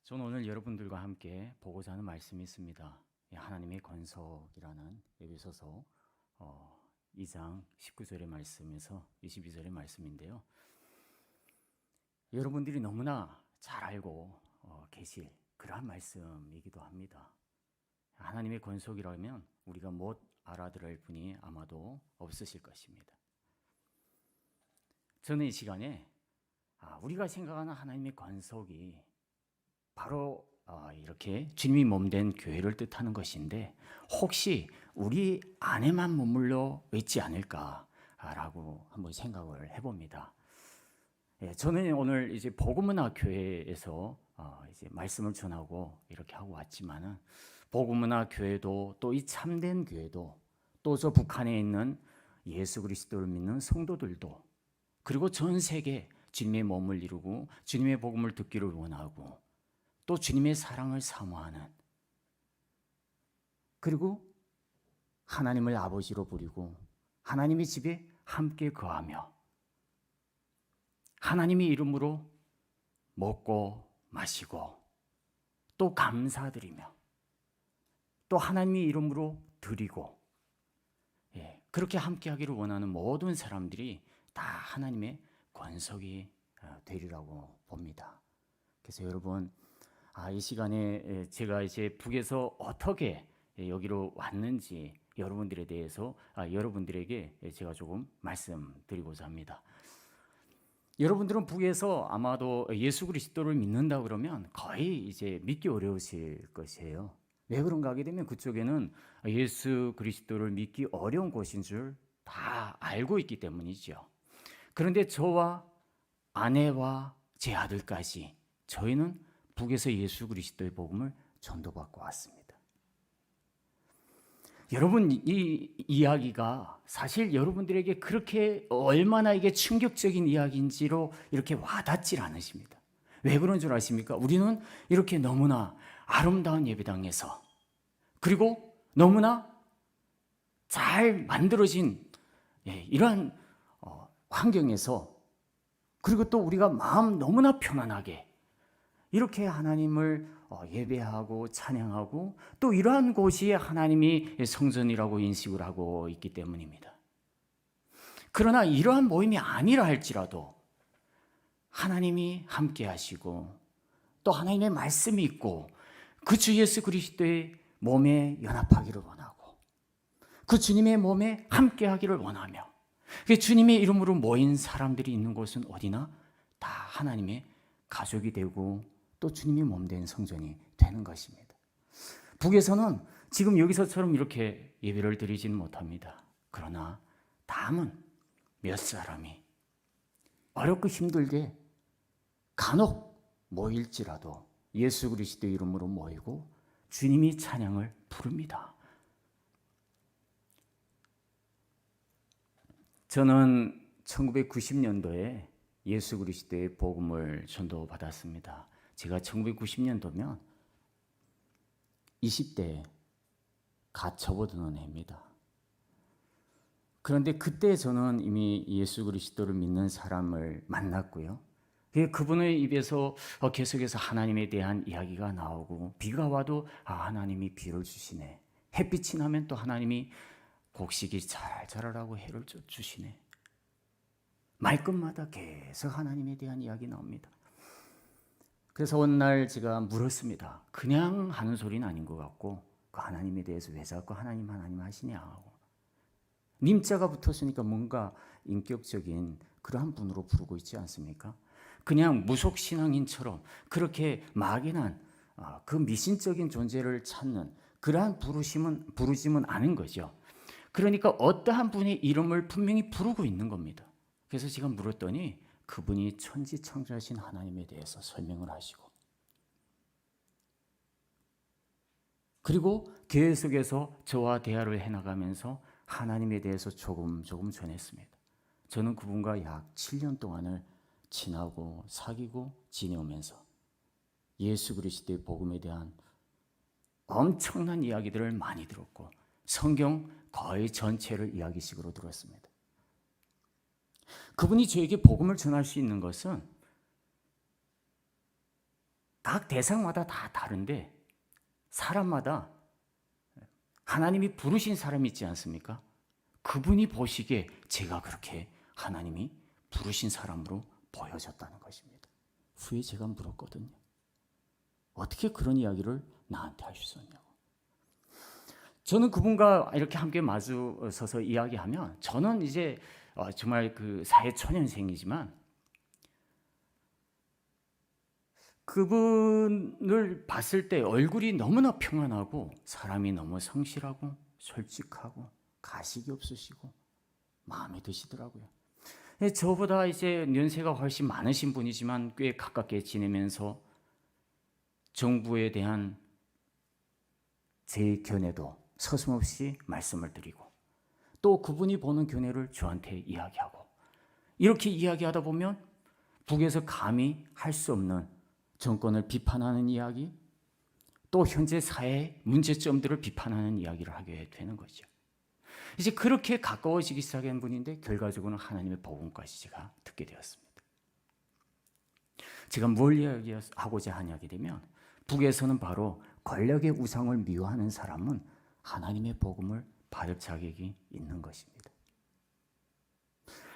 저는 오늘 여러분들과 함께 보고자 하는 말씀이 있습니다. 하나님의 권속이라는 에베소서 2장 19절의 말씀에서 22절의 말씀인데요. 여러분들이 너무나 잘 알고 계실 그러한 말씀이기도 합니다. 하나님의 권속이라면 우리가 못 알아들을 분이 아마도 없으실 것입니다. 저는 이 시간에 우리가 생각하는 하나님의 권속이 바로 이렇게 주님이 몸된 교회를 뜻하는 것인데 혹시 우리 안에만 머물러 있지 않을까라고 한번 생각을 해봅니다. 저는 오늘 이제 복음문화 교회에서 이제 말씀을 전하고 이렇게 하고 왔지만은 복음문화 교회도 또 이 참된 교회도 또 저 북한에 있는 예수 그리스도를 믿는 성도들도 그리고 전 세계 주님의 몸을 이루고 주님의 복음을 듣기를 원하고 또 주님의 사랑을 사모하는 그리고 하나님을 아버지로 부리고 하나님의 집에 함께 거하며 하나님의 이름으로 먹고 마시고 또 감사드리며 또 하나님의 이름으로 드리고 그렇게 함께 하기를 원하는 모든 사람들이 다 하나님의 권속이 되리라고 봅니다. 그래서 여러분 이 시간에 제가 이제 북에서 어떻게 여기로 왔는지 여러분들에 대해서 여러분들에게 제가 조금 말씀드리고자 합니다. 여러분들은 북에서 아마도 예수 그리스도를 믿는다 그러면 거의 이제 믿기 어려우실 것이에요. 왜 그런가 하게 되면 그쪽에는 예수 그리스도를 믿기 어려운 곳인 줄 다 알고 있기 때문이죠. 그런데 저와 아내와 제 아들까지 저희는 북에서 예수 그리스도의 복음을 전도받고 왔습니다. 여러분 이 이야기가 사실 여러분들에게 그렇게 얼마나 이게 충격적인 이야기인지로 이렇게 와닿질 않으십니다. 왜 그런 줄 아십니까? 우리는 이렇게 너무나 아름다운 예배당에서 그리고 너무나 잘 만들어진 이러한 환경에서 그리고 또 우리가 마음 너무나 편안하게 이렇게 하나님을 예배하고 찬양하고 또 이러한 곳이 하나님이 성전이라고 인식을 하고 있기 때문입니다. 그러나 이러한 모임이 아니라 할지라도 하나님이 함께 하시고 또 하나님의 말씀이 있고 그 주 예수 그리스도의 몸에 연합하기를 원하고 그 주님의 몸에 함께 하기를 원하며 주님의 이름으로 모인 사람들이 있는 곳은 어디나 다 하나님의 가족이 되고 또 주님이 몸된 성전이 되는 것입니다. 북에서는 지금 여기서처럼 이렇게 예배를 드리지는 못합니다. 그러나 다음은 몇 사람이 어렵고 힘들게 간혹 모일지라도 예수 그리스도 이름으로 모이고 주님이 찬양을 부릅니다. 저는 1990년도에 예수 그리스도의 복음을 전도받았습니다. 제가 1990년도면 20대에 갓 접어드는 해입니다. 그런데 그때 저는 이미 예수 그리스도를 믿는 사람을 만났고요. 그분의 입에서 계속해서 하나님에 대한 이야기가 나오고 비가 와도 하나님이 비를 주시네. 햇빛이 나면 또 하나님이 곡식이 잘 자라라고 해를 주시네. 말끝마다 계속 하나님에 대한 이야기 나옵니다. 그래서 어느 날 제가 물었습니다. 그냥 하는 소리는 아닌 것 같고 그 하나님에 대해서 왜 자꾸 하나님 하시냐 하고 님자가 붙었으니까 뭔가 인격적인 그러한 분으로 부르고 있지 않습니까? 그냥 무속신앙인처럼 그렇게 막연한 그 미신적인 존재를 찾는 그러한 부르심은 아닌 거죠. 그러니까 어떠한 분의 이름을 분명히 부르고 있는 겁니다. 그래서 제가 물었더니 그분이 천지창조하신 하나님에 대해서 설명을 하시고 그리고 교회 속에서 저와 대화를 해나가면서 하나님에 대해서 조금 전했습니다. 저는 그분과 약 7년 동안을 지나고 사귀고 지내오면서 예수 그리스도의 복음에 대한 엄청난 이야기들을 많이 들었고 성경 거의 전체를 이야기식으로 들었습니다. 그분이 저에게 복음을 전할 수 있는 것은 각 대상마다 다 다른데 사람마다 하나님이 부르신 사람이 있지 않습니까? 그분이 보시기에 제가 그렇게 하나님이 부르신 사람으로 보여졌다는 것입니다. 후에 제가 물었거든요. 어떻게 그런 이야기를 나한테 할 수 있었냐고. 저는 그분과 이렇게 함께 마주 서서 이야기하면 저는 이제 정말 그 사회 초년생이지만 그분을 봤을 때 얼굴이 너무나 평안하고 사람이 너무 성실하고 솔직하고 가식이 없으시고 마음에 드시더라고요. 저보다 이제 연세가 훨씬 많으신 분이지만 꽤 가깝게 지내면서 정부에 대한 제 견해도 서슴없이 말씀을 드리고 또 그분이 보는 견해를 저한테 이야기하고 이렇게 이야기하다 보면 북에서 감히 할 수 없는 정권을 비판하는 이야기 또 현재 사회의 문제점들을 비판하는 이야기를 하게 되는 거죠. 이제 그렇게 가까워지기 시작한 분인데 결과적으로는 하나님의 복음까지 제가 듣게 되었습니다. 제가 뭘 이야기하고자 하냐게 되면 북에서는 바로 권력의 우상을 미워하는 사람은 하나님의 복음을 받을 자격이 있는 것입니다.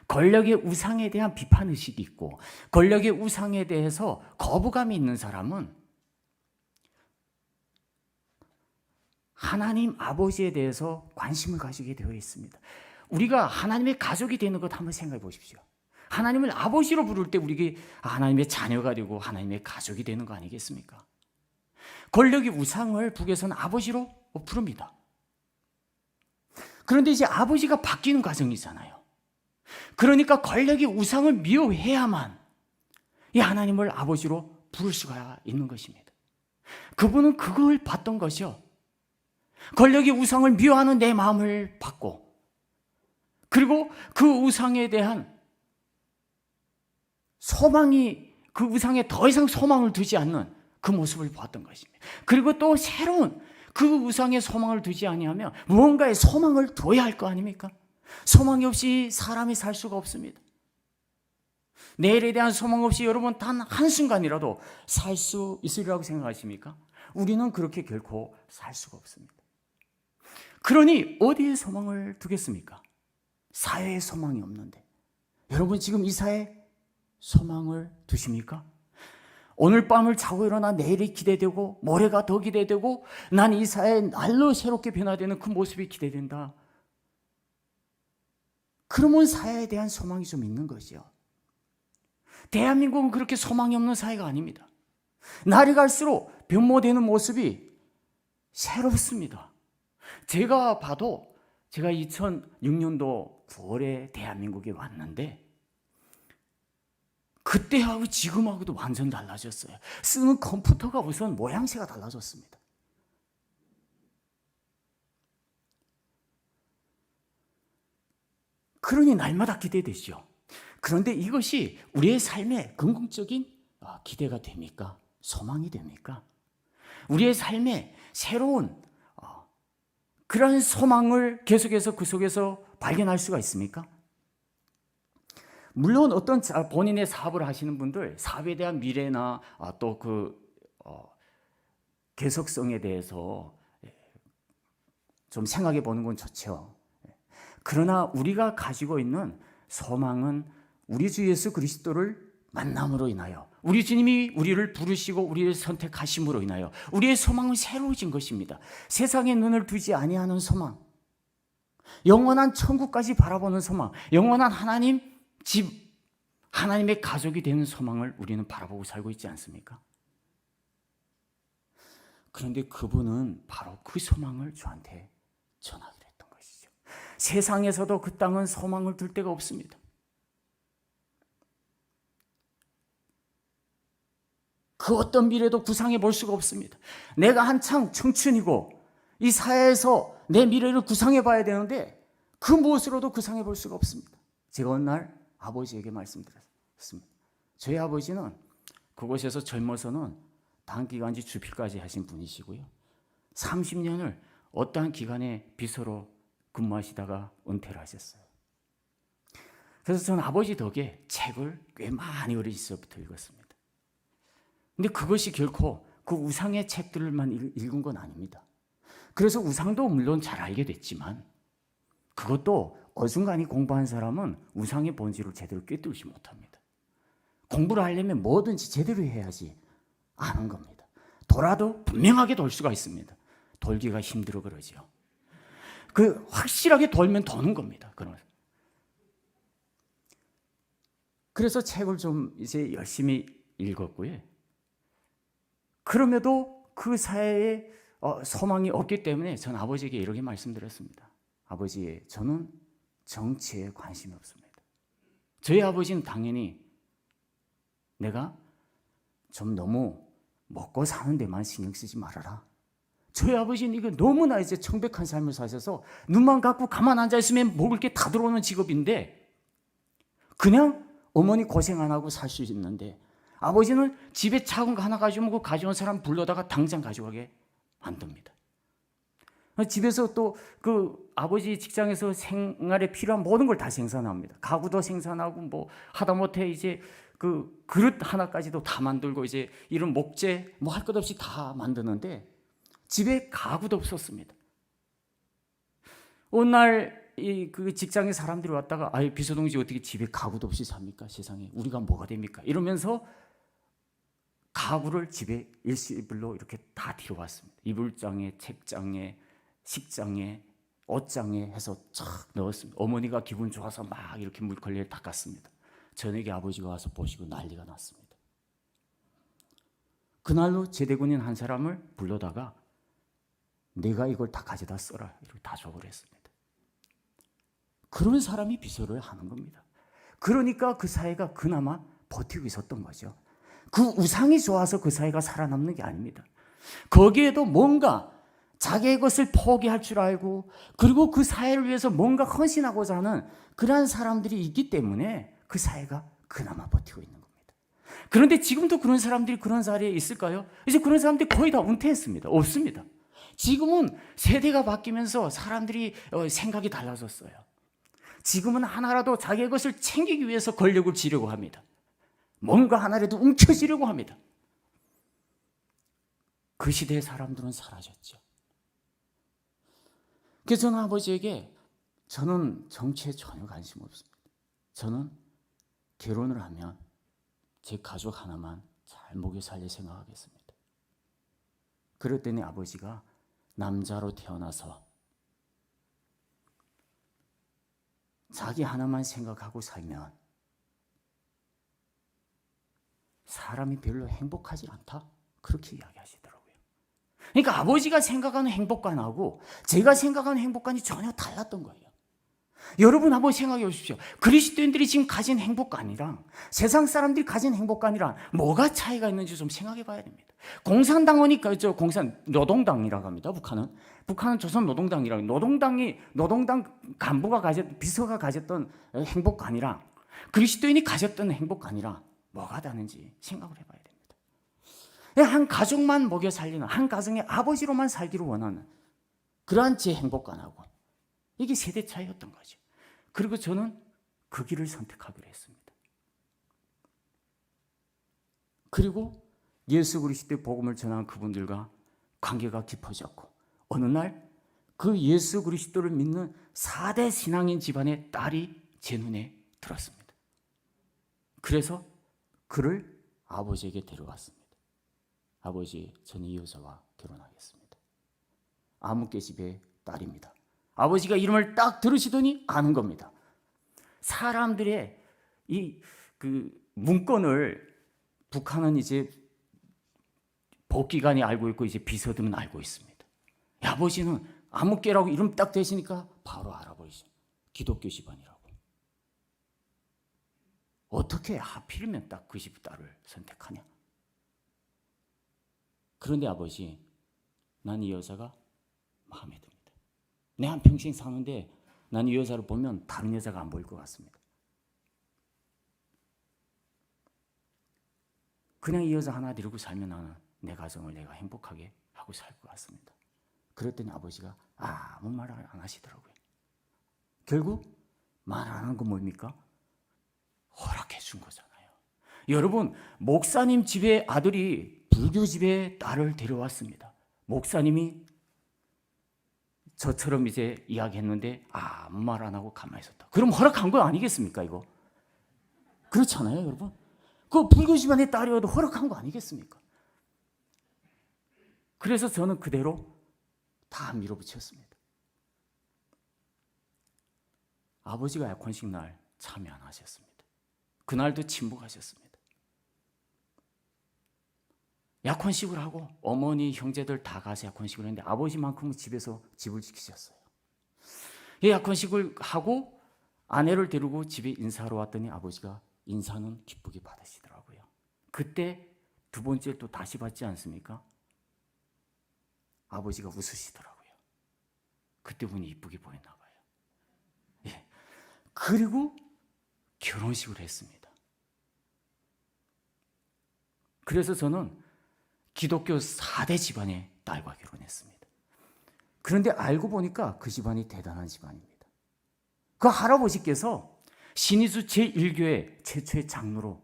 권력의 우상에 대한 비판의식이 있고 권력의 우상에 대해서 거부감이 있는 사람은 하나님 아버지에 대해서 관심을 가지게 되어 있습니다. 우리가 하나님의 가족이 되는 것 한번 생각해 보십시오. 하나님을 아버지로 부를 때 우리가 하나님의 자녀가 되고 하나님의 가족이 되는 거 아니겠습니까? 권력의 우상을 북에서는 아버지로 부릅니다. 그런데 이제 아버지가 바뀌는 과정이잖아요. 그러니까 권력의 우상을 미워해야만 이 하나님을 아버지로 부를 수가 있는 것입니다. 그분은 그걸 봤던 것이요. 권력의 우상을 미워하는 내 마음을 받고 그리고 그 우상에 대한 소망이 그 우상에 더 이상 소망을 두지 않는 그 모습을 보았던 것입니다. 그리고 또 새로운 그 우상에 소망을 두지 아니하면 무언가에 소망을 둬야 할 거 아닙니까? 소망이 없이 사람이 살 수가 없습니다. 내일에 대한 소망 없이 여러분 단 한순간이라도 살 수 있으리라고 생각하십니까? 우리는 그렇게 결코 살 수가 없습니다. 그러니 어디에 소망을 두겠습니까? 사회에 소망이 없는데 여러분 지금 이 사회에 소망을 두십니까? 오늘 밤을 자고 일어나 내일이 기대되고 모레가 더 기대되고 난 이 사회에 날로 새롭게 변화되는 그 모습이 기대된다. 그러면 사회에 대한 소망이 좀 있는 것이요. 대한민국은 그렇게 소망이 없는 사회가 아닙니다. 날이 갈수록 변모되는 모습이 새롭습니다. 제가 봐도 제가 2006년도 9월에 대한민국에 왔는데 그때하고 지금하고도 완전 달라졌어요. 쓰는 컴퓨터가 우선 모양새가 달라졌습니다. 그러니 날마다 기대되죠. 그런데 이것이 우리의 삶에 긍정적인 기대가 됩니까? 소망이 됩니까? 우리의 삶에 새로운 그런 소망을 계속해서 그 속에서 발견할 수가 있습니까? 물론 어떤 본인의 사업을 하시는 분들 사업에 대한 미래나 또 그 계속성에 대해서 좀 생각해 보는 건 좋죠. 그러나 우리가 가지고 있는 소망은 우리 주 예수 그리스도를 만남으로 인하여 우리 주님이 우리를 부르시고 우리를 선택하심으로 인하여 우리의 소망은 새로워진 것입니다. 세상에 눈을 두지 아니하는 소망, 영원한 천국까지 바라보는 소망, 영원한 하나님 집, 하나님의 가족이 되는 소망을 우리는 바라보고 살고 있지 않습니까? 그런데 그분은 바로 그 소망을 저한테 전하기로 했던 것이죠. 세상에서도 그 땅은 소망을 둘 데가 없습니다. 그 어떤 미래도 구상해 볼 수가 없습니다. 내가 한창 청춘이고 이 사회에서 내 미래를 구상해 봐야 되는데 그 무엇으로도 구상해 볼 수가 없습니다. 제가 어느 날 아버지에게 말씀드렸습니다. 저희 아버지는 그곳에서 젊어서는 단기간지 주필까지 하신 분이시고요. 30년을 어떠한 기관의 비서로 근무하시다가 은퇴를 하셨어요. 그래서 저는 아버지 덕에 책을 꽤 많이 어릴 적부터 읽었습니다. 근데 그것이 결코 그 우상의 책들만 읽은 건 아닙니다. 그래서 우상도 물론 잘 알게 됐지만 그것도 어중간히 공부한 사람은 우상의 본질을 제대로 꿰뚫지 못합니다. 공부를 하려면 뭐든지 제대로 해야지 아는 겁니다. 돌아도 분명하게 돌 수가 있습니다. 돌기가 힘들어 그러죠. 그 확실하게 돌면 도는 겁니다. 그래서 책을 좀 이제 열심히 읽었고요. 그럼에도 그 사회에 소망이 없기 때문에 전 아버지에게 이렇게 말씀드렸습니다. 아버지, 저는 정치에 관심이 없습니다. 저희 아버지는 당연히 내가 좀 너무 먹고 사는 데만 신경 쓰지 말아라. 저희 아버지는 이거 너무나 이제 청백한 삶을 사셔서 눈만 감고 가만 앉아 있으면 먹을 게 다 들어오는 직업인데 그냥 어머니 고생 안 하고 살 수 있는데 아버지는 집에 작은 거 하나 가져오면 그 가져온 사람 불러다가 당장 가져가게 만듭니다. 집에서 또 그 아버지 직장에서 생활에 필요한 모든 걸 다 생산합니다. 가구도 생산하고 뭐 하다못해 이제 그 그릇 하나까지도 다 만들고 이제 이런 목재 뭐 할 것 없이 다 만드는데 집에 가구도 없었습니다. 어느 날 그 직장에 사람들이 왔다가 아이 비서동지 어떻게 집에 가구도 없이 삽니까? 세상에 우리가 뭐가 됩니까? 이러면서 가구를 집에 일시불로 이렇게 다 들여왔습니다. 이불장에, 책장에, 식장에, 옷장에 해서 쫙 넣었습니다. 어머니가 기분 좋아서 막 이렇게 물걸레를 닦았습니다. 저녁에 아버지가 와서 보시고 난리가 났습니다. 그날로 제대군인 한 사람을 불러다가 내가 이걸 다 가져다 써라 이렇게 다 줘버렸습니다. 그런 사람이 비서를 하는 겁니다. 그러니까 그 사회가 그나마 버티고 있었던 거죠. 그 우상이 좋아서 그 사회가 살아남는 게 아닙니다. 거기에도 뭔가 자기의 것을 포기할 줄 알고 그리고 그 사회를 위해서 뭔가 헌신하고자 하는 그러한 사람들이 있기 때문에 그 사회가 그나마 버티고 있는 겁니다. 그런데 지금도 그런 사람들이 그런 자리에 있을까요? 이제 그런 사람들이 거의 다 은퇴했습니다. 없습니다. 지금은 세대가 바뀌면서 사람들이 생각이 달라졌어요. 지금은 하나라도 자기의 것을 챙기기 위해서 권력을 쥐려고 합니다. 뭔가 하나라도 움켜쥐려고 합니다. 그 시대의 사람들은 사라졌죠. 그래서 저는 아버지에게 저는 정치에 전혀 관심 없습니다. 저는 결혼을 하면 제 가족 하나만 잘 먹여 살릴 생각하겠습니다. 그랬더니 아버지가 남자로 태어나서 자기 하나만 생각하고 살면 사람이 별로 행복하지 않다? 그렇게 이야기하시더라고요. 그러니까 아버지가 생각하는 행복관하고 제가 생각하는 행복관이 전혀 달랐던 거예요. 여러분 한번 생각해 보십시오. 그리스도인들이 지금 가진 행복관이랑 세상 사람들이 가진 행복관이랑 뭐가 차이가 있는지 좀 생각해 봐야 됩니다. 공산당원이 노동당이라고 합니다. 북한은 조선노동당이라고. 노동당 간부가 비서가 가졌던 행복관이랑 그리스도인이 가졌던 행복관이랑 뭐가 다른지 생각을 해봐야 됩니다. 한 가족만 먹여 살리는 한 가정의 아버지로만 살기를 원하는 그러한 제 행복관하고 이게 세대 차이였던 거죠. 그리고 저는 그 길을 선택하기로 했습니다. 그리고 예수 그리스도의 복음을 전한 그분들과 관계가 깊어졌고 어느 날 그 예수 그리스도를 믿는 4대 신앙인 집안의 딸이 제 눈에 들었습니다. 그래서 그를 아버지에게 데려왔습니다. 아버지, 저는 이 여자와 결혼하겠습니다. 아무개 집의 딸입니다. 아버지가 이름을 딱 들으시더니 아는 겁니다. 사람들의 그 문건을 북한은 이제 복기관이 알고 있고 이제 비서들은 알고 있습니다. 아버지는 아무개라고 이름 딱 대시니까 바로 알아버리죠. 기독교 집안이라고. 어떻게 하필이면 딱 그 집 딸을 선택하냐? 그런데 아버지, 난 이 여자가 마음에 듭니다. 내 한평생 사는데 난 이 여자를 보면 다른 여자가 안 보일 것 같습니다. 그냥 이 여자 하나 데리고 살면 나는 내 가정을 내가 행복하게 하고 살 것 같습니다. 그랬더니 아버지가 아무 말을 안 하시더라고요. 결국 말 안 하는 건 뭡니까? 허락해 준 거잖아요. 여러분, 목사님 집에 아들이 불교 집에 딸을 데려왔습니다. 목사님이 저처럼 이제 이야기했는데 아무 말 안 하고 가만히 있었다. 그럼 허락한 거 아니겠습니까, 이거? 그렇잖아요, 여러분. 그 불교 집안의 딸이 와도 허락한 거 아니겠습니까? 그래서 저는 그대로 다 밀어붙였습니다. 아버지가 약혼식 날 참여 안 하셨습니다. 그날도 침묵하셨습니다. 약혼식을 하고 어머니, 형제들 다 가서 약혼식을 했는데 아버지만큼은 집에서 집을 지키셨어요. 이 약혼식을 하고 아내를 데리고 집에 인사하러 왔더니 아버지가 인사는 기쁘게 받으시더라고요. 그때 두 번째 또 다시 받지 않습니까? 아버지가 웃으시더라고요. 그때 분이 이쁘게 보였나 봐요. 예. 그리고 결혼식을 했습니다. 그래서 저는 기독교 4대 집안의 딸과 결혼했습니다. 그런데 알고 보니까 그 집안이 대단한 집안입니다. 그 할아버지께서 신의수 제1교회 최초의 장로로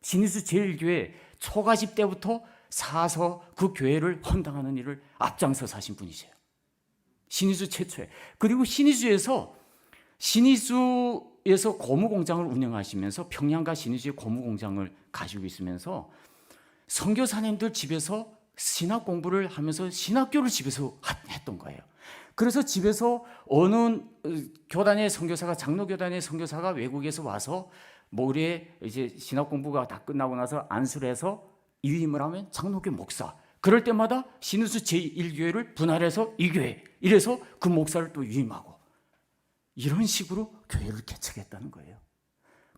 신의수 제1교회 초가집 때부터 사서 그 교회를 헌당하는 일을 앞장서서 하신 분이세요. 신의수 최초에. 그리고 신의수에서 고무공장을 운영하시면서 평양과 신의수의 고무공장을 가지고 있으면서 선교사님들 집에서 신학 공부를 하면서 신학교를 집에서 했던 거예요. 그래서 집에서 어느 교단의 선교사가 장로교단의 선교사가 외국에서 와서 모레 이제 신학 공부가 다 끝나고 나서 안수를 해서 위임을 하면 장로교 목사. 그럴 때마다 신의수 제1교회를 분할해서 이 교회. 이래서 그 목사를 또 위임하고 이런 식으로 교회를 개척했다는 거예요.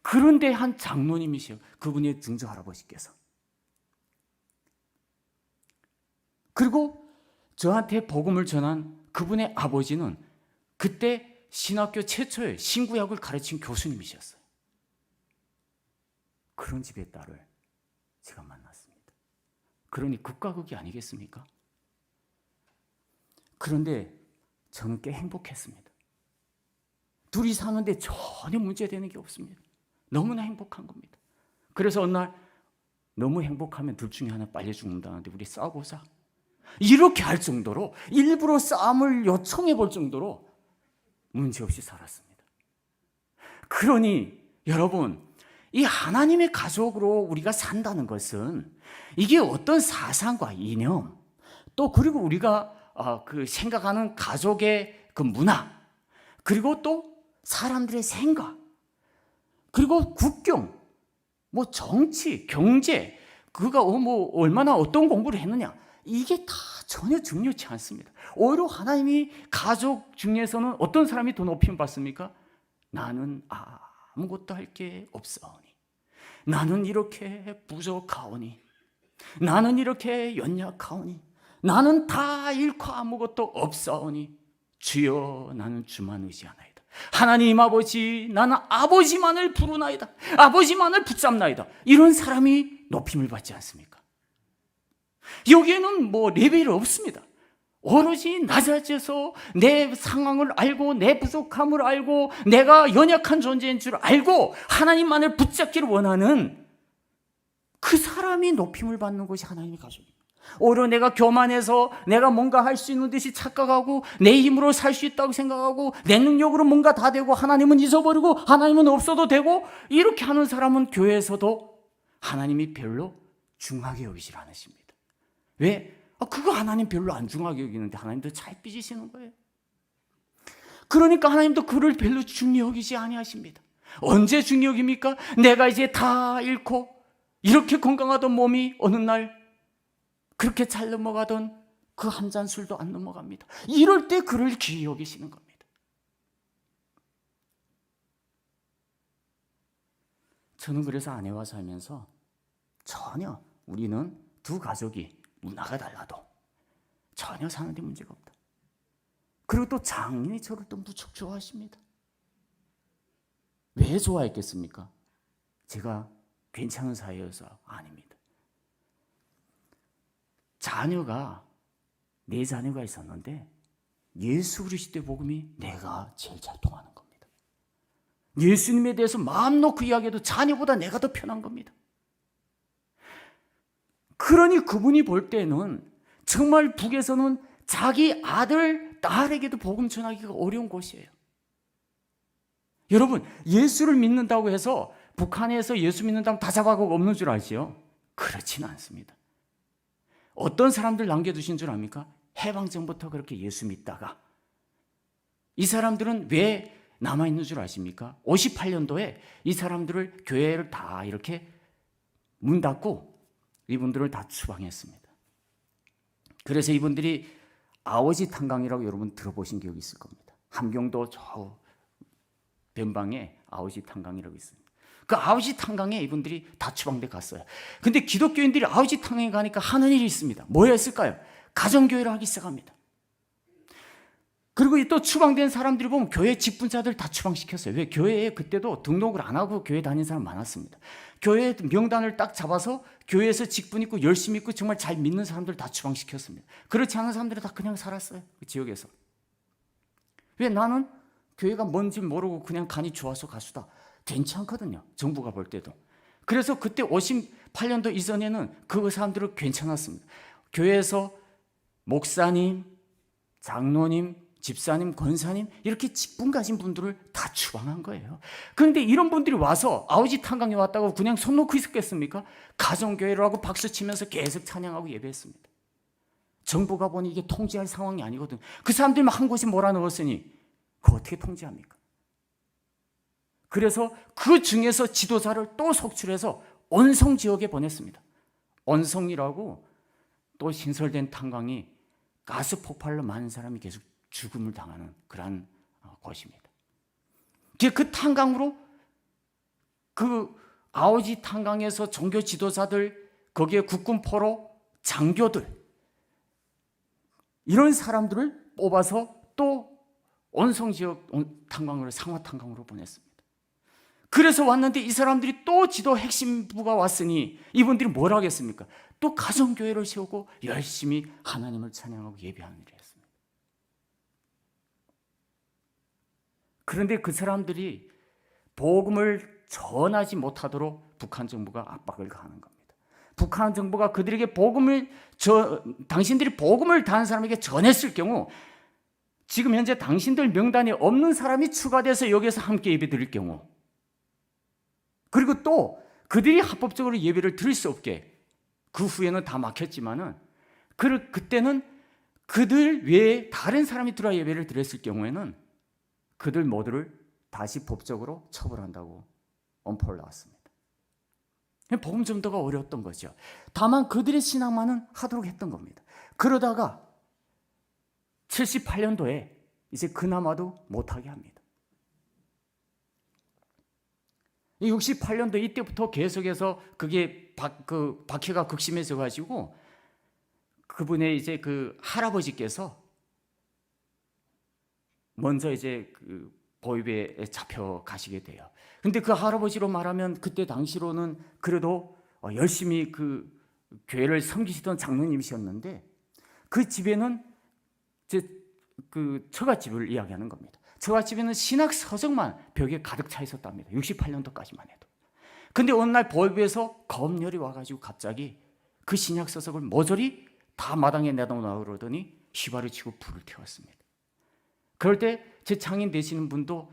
그런데 한 장로님이시요. 그분의 증조 할아버지께서. 그리고 저한테 복음을 전한 그분의 아버지는 그때 신학교 최초의 신구약을 가르친 교수님이셨어요. 그런 집의 딸을 제가 만났습니다. 그러니 극과 극이 아니겠습니까? 그런데 저는 꽤 행복했습니다. 둘이 사는데 전혀 문제되는 게 없습니다. 너무나 행복한 겁니다. 그래서 어느 날 너무 행복하면 둘 중에 하나 빨리 죽는다는데 우리 싸워보자. 이렇게 할 정도로 일부러 싸움을 요청해 볼 정도로 문제없이 살았습니다. 그러니 여러분, 이 하나님의 가족으로 우리가 산다는 것은 이게 어떤 사상과 이념 또 그리고 우리가 그 생각하는 가족의 그 문화 그리고 또 사람들의 생각 그리고 국경 뭐 정치 경제 그가 뭐 얼마나 어떤 공부를 했느냐 이게 다 전혀 중요치 않습니다. 오히려 하나님이 가족 중에서는 어떤 사람이 더 높임 받습니까? 나는 아무것도 할 게 없사오니 나는 이렇게 부족하오니 나는 이렇게 연약하오니 나는 다 잃고 아무것도 없사오니 주여 나는 주만 의지하나이다. 하나님 아버지 나는 아버지만을 부르나이다. 아버지만을 붙잡나이다. 이런 사람이 높임을 받지 않습니까? 여기에는 뭐 레벨이 없습니다. 오로지 낮아져서 내 상황을 알고 내 부족함을 알고 내가 연약한 존재인 줄 알고 하나님만을 붙잡기를 원하는 그 사람이 높임을 받는 것이 하나님의 가족입니다. 오히려 내가 교만해서 내가 뭔가 할 수 있는 듯이 착각하고 내 힘으로 살 수 있다고 생각하고 내 능력으로 뭔가 다 되고 하나님은 잊어버리고 하나님은 없어도 되고 이렇게 하는 사람은 교회에서도 하나님이 별로 중하게 여기질 않으십니다. 왜? 그거 하나님 별로 안 중하게 여기는데 하나님도 잘 삐지시는 거예요. 그러니까 하나님도 그를 별로 중히 여기지 아니하십니다. 언제 중히 여깁니까? 내가 이제 다 잃고 이렇게 건강하던 몸이 어느 날 그렇게 잘 넘어가던 그 한 잔 술도 안 넘어갑니다. 이럴 때 그를 귀히 여기시는 겁니다. 저는 그래서 아내와 살면서 전혀 우리는 두 가족이 문화가 달라도 전혀 사는데 문제가 없다. 그리고 또 장인이 저를 또 무척 좋아하십니다. 왜 좋아했겠습니까? 제가 괜찮은 사이여서 아닙니다. 자녀가 네 자녀가 있었는데 예수 그리스도의 복음이 내가 제일 잘 통하는 겁니다. 예수님에 대해서 마음 놓고 이야기해도 자녀보다 내가 더 편한 겁니다. 그러니 그분이 볼 때는 정말 북에서는 자기 아들, 딸에게도 복음 전하기가 어려운 곳이에요. 여러분, 예수를 믿는다고 해서 북한에서 예수 믿는다면 다 잡아가고 없는 줄 아시죠? 그렇지는 않습니다. 어떤 사람들 남겨두신 줄 압니까? 해방전부터 그렇게 예수 믿다가 이 사람들은 왜 남아있는 줄 아십니까? 58년도에 이 사람들을 교회를 다 이렇게 문 닫고 이분들을 다 추방했습니다. 그래서 이분들이 아오지 탄광이라고 여러분 들어보신 기억이 있을 겁니다. 함경도 저 변방에 아오지 탄광이라고 있습니다. 그 아오지 탄광에 이분들이 다 추방돼 갔어요. 근데 기독교인들이 아오지 탄광에 가니까 하는 일이 있습니다. 뭐였을까요? 가정교회를 하기 시작합니다. 그리고 또 추방된 사람들이 보면 교회 직분자들 다 추방시켰어요. 왜? 교회에 그때도 등록을 안 하고 교회 다니는 사람 많았습니다. 교회 명단을 딱 잡아서 교회에서 직분 있고 열심히 있고 정말 잘 믿는 사람들 다 추방시켰습니다. 그렇지 않은 사람들은 다 그냥 살았어요. 그 지역에서. 왜? 나는 교회가 뭔지 모르고 그냥 간이 좋아서 가수다. 괜찮거든요. 정부가 볼 때도. 그래서 그때 58년도 이전에는 그 사람들은 괜찮았습니다. 교회에서 목사님, 장로님, 집사님, 권사님 이렇게 직분 가진 분들을 다 추방한 거예요. 그런데 이런 분들이 와서 아오지 탄광에 왔다고 그냥 손 놓고 있었겠습니까? 가정교회를 하고 박수치면서 계속 찬양하고 예배했습니다. 정부가 보니 이게 통제할 상황이 아니거든. 그 사람들만 한 곳에 몰아넣었으니 그거 어떻게 통제합니까? 그래서 그 중에서 지도자를 또 속출해서 언성 지역에 보냈습니다. 언성이라고 또 신설된 탄광이 가스 폭발로 많은 사람이 계속 죽음을 당하는 그러한 곳입니다. 그 탄광으로 그 아오지 탄광에서 종교 지도자들, 거기에 국군 포로, 장교들 이런 사람들을 뽑아서 또 온성 지역 탄광으로, 상화 탄광으로 보냈습니다. 그래서 왔는데 이 사람들이 또 지도 핵심부가 왔으니 이분들이 뭘 하겠습니까? 또 가정교회를 세우고 열심히 하나님을 찬양하고 예배하는 일을 했습니다. 그런데 그 사람들이 복음을 전하지 못하도록 북한 정부가 압박을 가하는 겁니다. 북한 정부가 그들에게 당신들이 복음을 다한 사람에게 전했을 경우 지금 현재 당신들 명단에 없는 사람이 추가돼서 여기서 함께 예배 드릴 경우, 그리고 또 그들이 합법적으로 예배를 드릴 수 없게, 그 후에는 다 막혔지만은 그때는 그들 외에 다른 사람이 들어와 예배를 드렸을 경우에는 그들 모두를 다시 법적으로 처벌한다고 엄포를 나왔습니다. 복음 전도가 어려웠던 거죠. 다만 그들의 신앙만은 하도록 했던 겁니다. 그러다가 78년도에 이제 그나마도 못하게 합니다. 68년도 이때부터 계속해서 그게 박해가 극심해져 가지고 그분의 이제 그 할아버지께서 먼저 이제 그 보위부에 잡혀 가시게 돼요. 근데 그 할아버지로 말하면 그때 당시로는 그래도 열심히 그 교회를 섬기시던 장로님이셨는데 그 집에는 이제 그 처갓집을 이야기하는 겁니다. 처갓집에는 신학 서적만 벽에 가득 차 있었답니다. 68년도까지만 해도. 근데 어느 날 보위부에서 검열이 와가지고 갑자기 그 신학 서적을 모조리 다 마당에 내놓으라고 그러더니 휘발을 치고 불을 태웠습니다. 그럴 때 제 창인 되시는 분도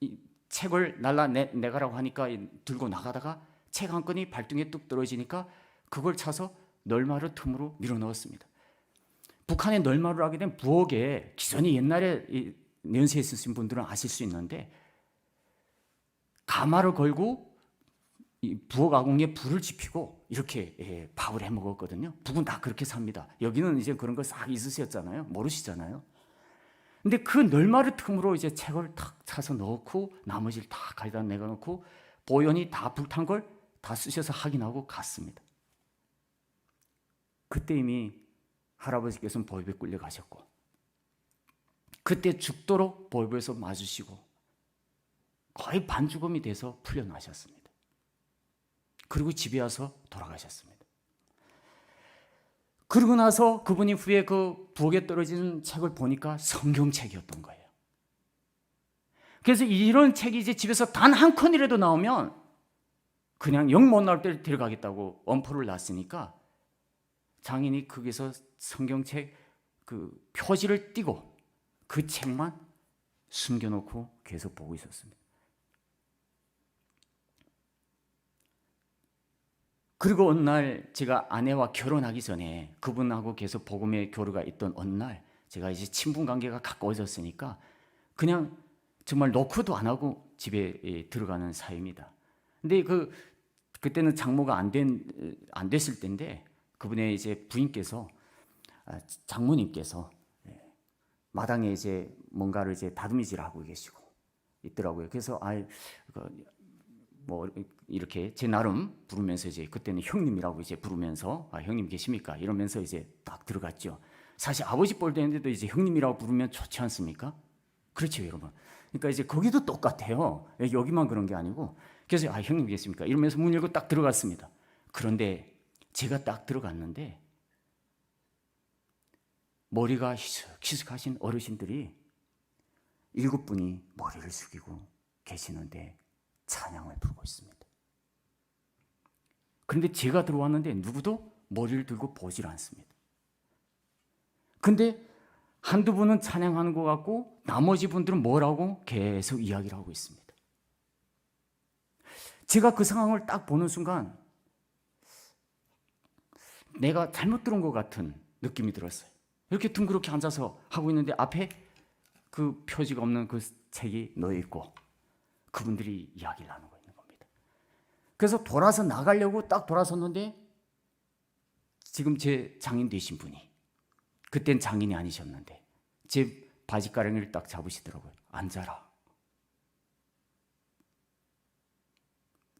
이 책을 내가라고 하니까 들고 나가다가 책 한 권이 발등에 뚝 떨어지니까 그걸 차서 널마루 틈으로 밀어 넣었습니다. 북한에 널마루를 하게 된 부엌에 기존에 옛날에 연세에 있으신 분들은 아실 수 있는데 가마를 걸고 이 부엌 아궁이에 불을 지피고 이렇게 밥을 해 먹었거든요. 북은 다 그렇게 삽니다. 여기는 이제 그런 거 싹 있으셨잖아요. 모르시잖아요. 근데 그 널마루 틈으로 이제 책을 탁 차서 넣고 나머지를 다 가져다 내려놓고 보연이 다 불탄 걸 다 쓰셔서 확인하고 갔습니다. 그때 이미 할아버지께서는 보위부에 끌려가셨고 그때 죽도록 보위부에서 맞으시고 거의 반죽음이 돼서 풀려나셨습니다. 그리고 집에 와서 돌아가셨습니다. 그러고 나서 그분이 후에 그 부엌에 떨어진 책을 보니까 성경책이었던 거예요. 그래서 이런 책이 이제 집에서 단 한 켠이라도 나오면 그냥 영 못 나올 때 데려가겠다고 엄포를 놨으니까 장인이 거기서 성경책 그 표지를 띄고 그 책만 숨겨놓고 계속 보고 있었습니다. 그리고 어느 날 제가 아내와 결혼하기 전에 그분하고 계속 복음의 교류가 있던 어느 날 제가 이제 친분 관계가 가까워졌으니까 그냥 정말 노크도 안 하고 집에 들어가는 사이입니다. 근데 그때는 장모가 안 됐을 때인데 그분의 이제 부인께서 장모님께서 마당에 이제 뭔가를 이제 다듬이질하고 계시고 있더라고요. 그래서 뭐 이렇게 제 나름 부르면서 이제 그때는 형님이라고 이제 부르면서 형님 계십니까? 이러면서 이제 딱 들어갔죠. 사실 아버지 뻘 되는데도 이제 형님이라고 부르면 좋지 않습니까? 그렇죠, 여러분. 그러니까 이제 거기도 똑같아요. 여기만 그런 게 아니고. 그래서 형님 계십니까? 이러면서 문 열고 딱 들어갔습니다. 그런데 제가 딱 들어갔는데 머리가 희석하신 어르신들이 7분이 머리를 숙이고 계시는데 찬양을 부르고 있습니다. 그런데 제가 들어왔는데 누구도 머리를 들고 보질 않습니다. 근데 한두 분은 찬양하는 것 같고 나머지 분들은 뭐라고 계속 이야기를 하고 있습니다. 제가 그 상황을 딱 보는 순간 내가 잘못 들은 것 같은 느낌이 들었어요. 이렇게 둥그렇게 앉아서 하고 있는데 앞에 그 표지가 없는 그 책이 놓여 있고 그분들이 이야기를 나누고 있는 겁니다. 그래서 돌아서 나가려고 딱 돌아섰는데 지금 제 장인 되신 분이 그땐 장인이 아니셨는데 제 바지가랑이를 딱 잡으시더라고요. 앉아라.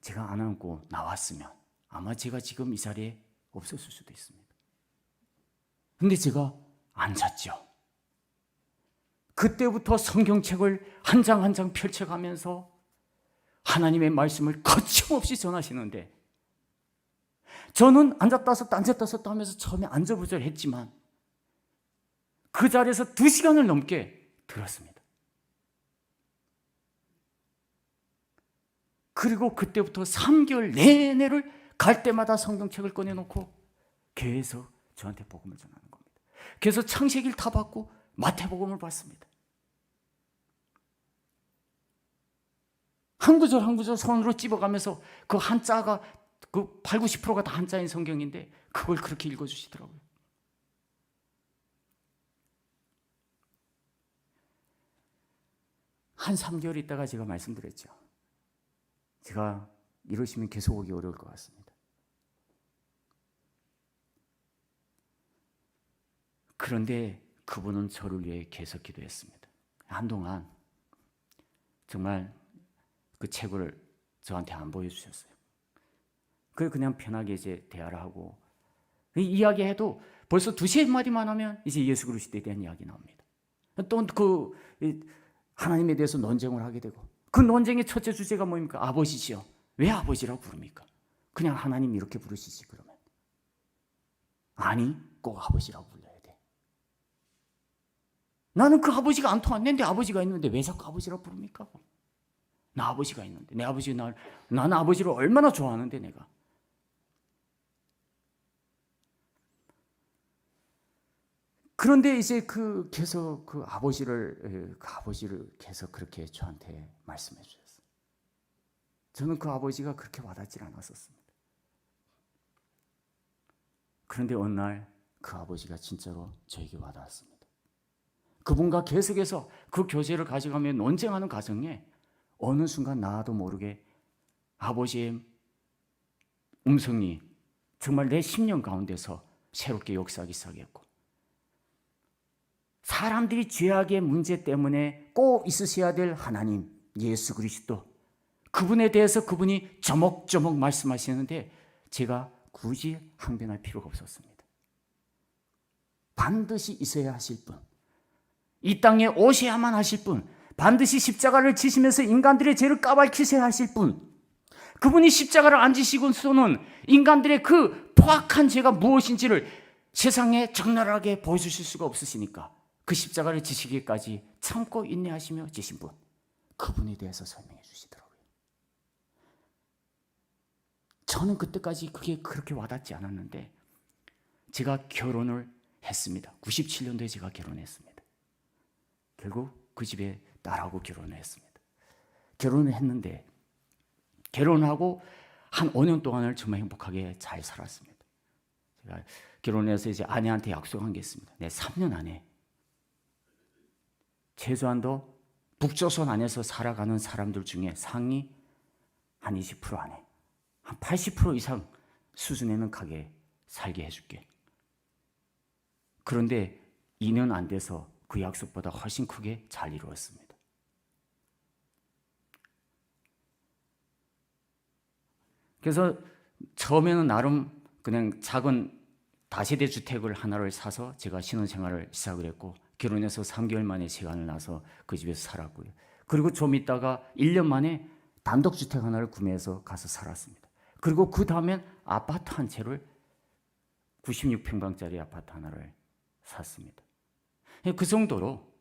제가 안 앉고 나왔으면 아마 제가 지금 이 자리에 없었을 수도 있습니다. 근데 제가 앉았죠. 그때부터 성경책을 한 장 한 장 펼쳐가면서 하나님의 말씀을 거침없이 전하시는데 저는 앉았다 섰다 앉았다 섰다 하면서 처음에 안절부절했지만 그 자리에서 2시간을 넘게 들었습니다. 그리고 그때부터 3개월 내내를 갈 때마다 성경책을 꺼내놓고 계속 저한테 복음을 전하는 겁니다. 그래서 창세기를 다 봤고 마태복음을 봤습니다. 한 구절 한 구절 손으로 찝어가면서 그 한자가 그 8, 90%가 다 한자인 성경인데 그걸 그렇게 읽어주시더라고요. 한 3개월 있다가 제가 말씀드렸죠. 제가 이러시면 계속 오기 어려울 것 같습니다. 그런데 그분은 저를 위해 계속 기도했습니다. 한동안 정말 그 책을 저한테 안 보여주셨어요. 그냥 편하게 이제 대화를 하고 이야기해도 벌써 2-3마디만 하면 이제 예수 그리스도에 대한 이야기 나옵니다. 또 그 하나님에 대해서 논쟁을 하게 되고 그 논쟁의 첫째 주제가 뭡니까? 아버지죠. 왜 아버지라고 부릅니까? 그냥 하나님 이렇게 부르시지 그러면. 아니 꼭 아버지라고 불러야 돼. 나는 그 아버지가 안 통하는데 아버지가 있는데 왜 자꾸 아버지라고 부릅니까? 나 아버지가 있는데 내 아버지 나는 아버지를 얼마나 좋아하는데 내가. 그런데 이제 계속 그 아버지를 계속 그렇게 저한테 말씀해 주셨어요. 저는 그 아버지가 그렇게 와닿질 않았었습니다. 그런데 어느 날 그 아버지가 진짜로 저에게 와닿았습니다. 그분과 계속해서 그 교제를 가져가며 논쟁하는 과정에 어느 순간 나도 모르게 아버지의 음성이 정말 내 심령 가운데서 새롭게 역사하기 시작했고 사람들이 죄악의 문제 때문에 꼭 있으셔야 될 하나님 예수 그리스도 그분에 대해서 그분이 조목조목 말씀하시는데 제가 굳이 항변할 필요가 없었습니다. 반드시 있어야 하실 분, 이 땅에 오셔야만 하실 분, 반드시 십자가를 지시면서 인간들의 죄를 까발키셔야 하실 분, 그분이 십자가를 안 지시고서는 인간들의 그 포악한 죄가 무엇인지를 세상에 적나라하게 보여주실 수가 없으시니까 그 십자가를 지시기까지 참고 인내하시며 지신 분, 그분에 대해서 설명해 주시더라고요. 저는 그때까지 그게 그렇게 와닿지 않았는데 제가 결혼을 했습니다. 97년도에 제가 결혼했습니다. 결국 그 집에 딸하고 결혼을 했습니다. 결혼을 했는데 결혼하고 한 5년 동안을 정말 행복하게 잘 살았습니다. 제가 결혼해서 이제 아내한테 약속한 게 있습니다. 내 3년 안에 최소한도 북조선 안에서 살아가는 사람들 중에 상위 한 20% 안에 한 80% 이상 수준에는 가게 살게 해줄게. 그런데 2년 안 돼서 그 약속보다 훨씬 크게 잘 이루었습니다. 그래서 처음에는 나름 그냥 작은 다세대 주택을 하나를 사서 제가 신혼생활을 시작을 했고 결혼해서 3개월 만에 시간을 나서 그 집에서 살았고요. 그리고 좀 있다가 1년 만에 단독주택 하나를 구매해서 가서 살았습니다. 그리고 그 다음엔 아파트 한 채를 96평방짜리 아파트 하나를 샀습니다. 그 정도로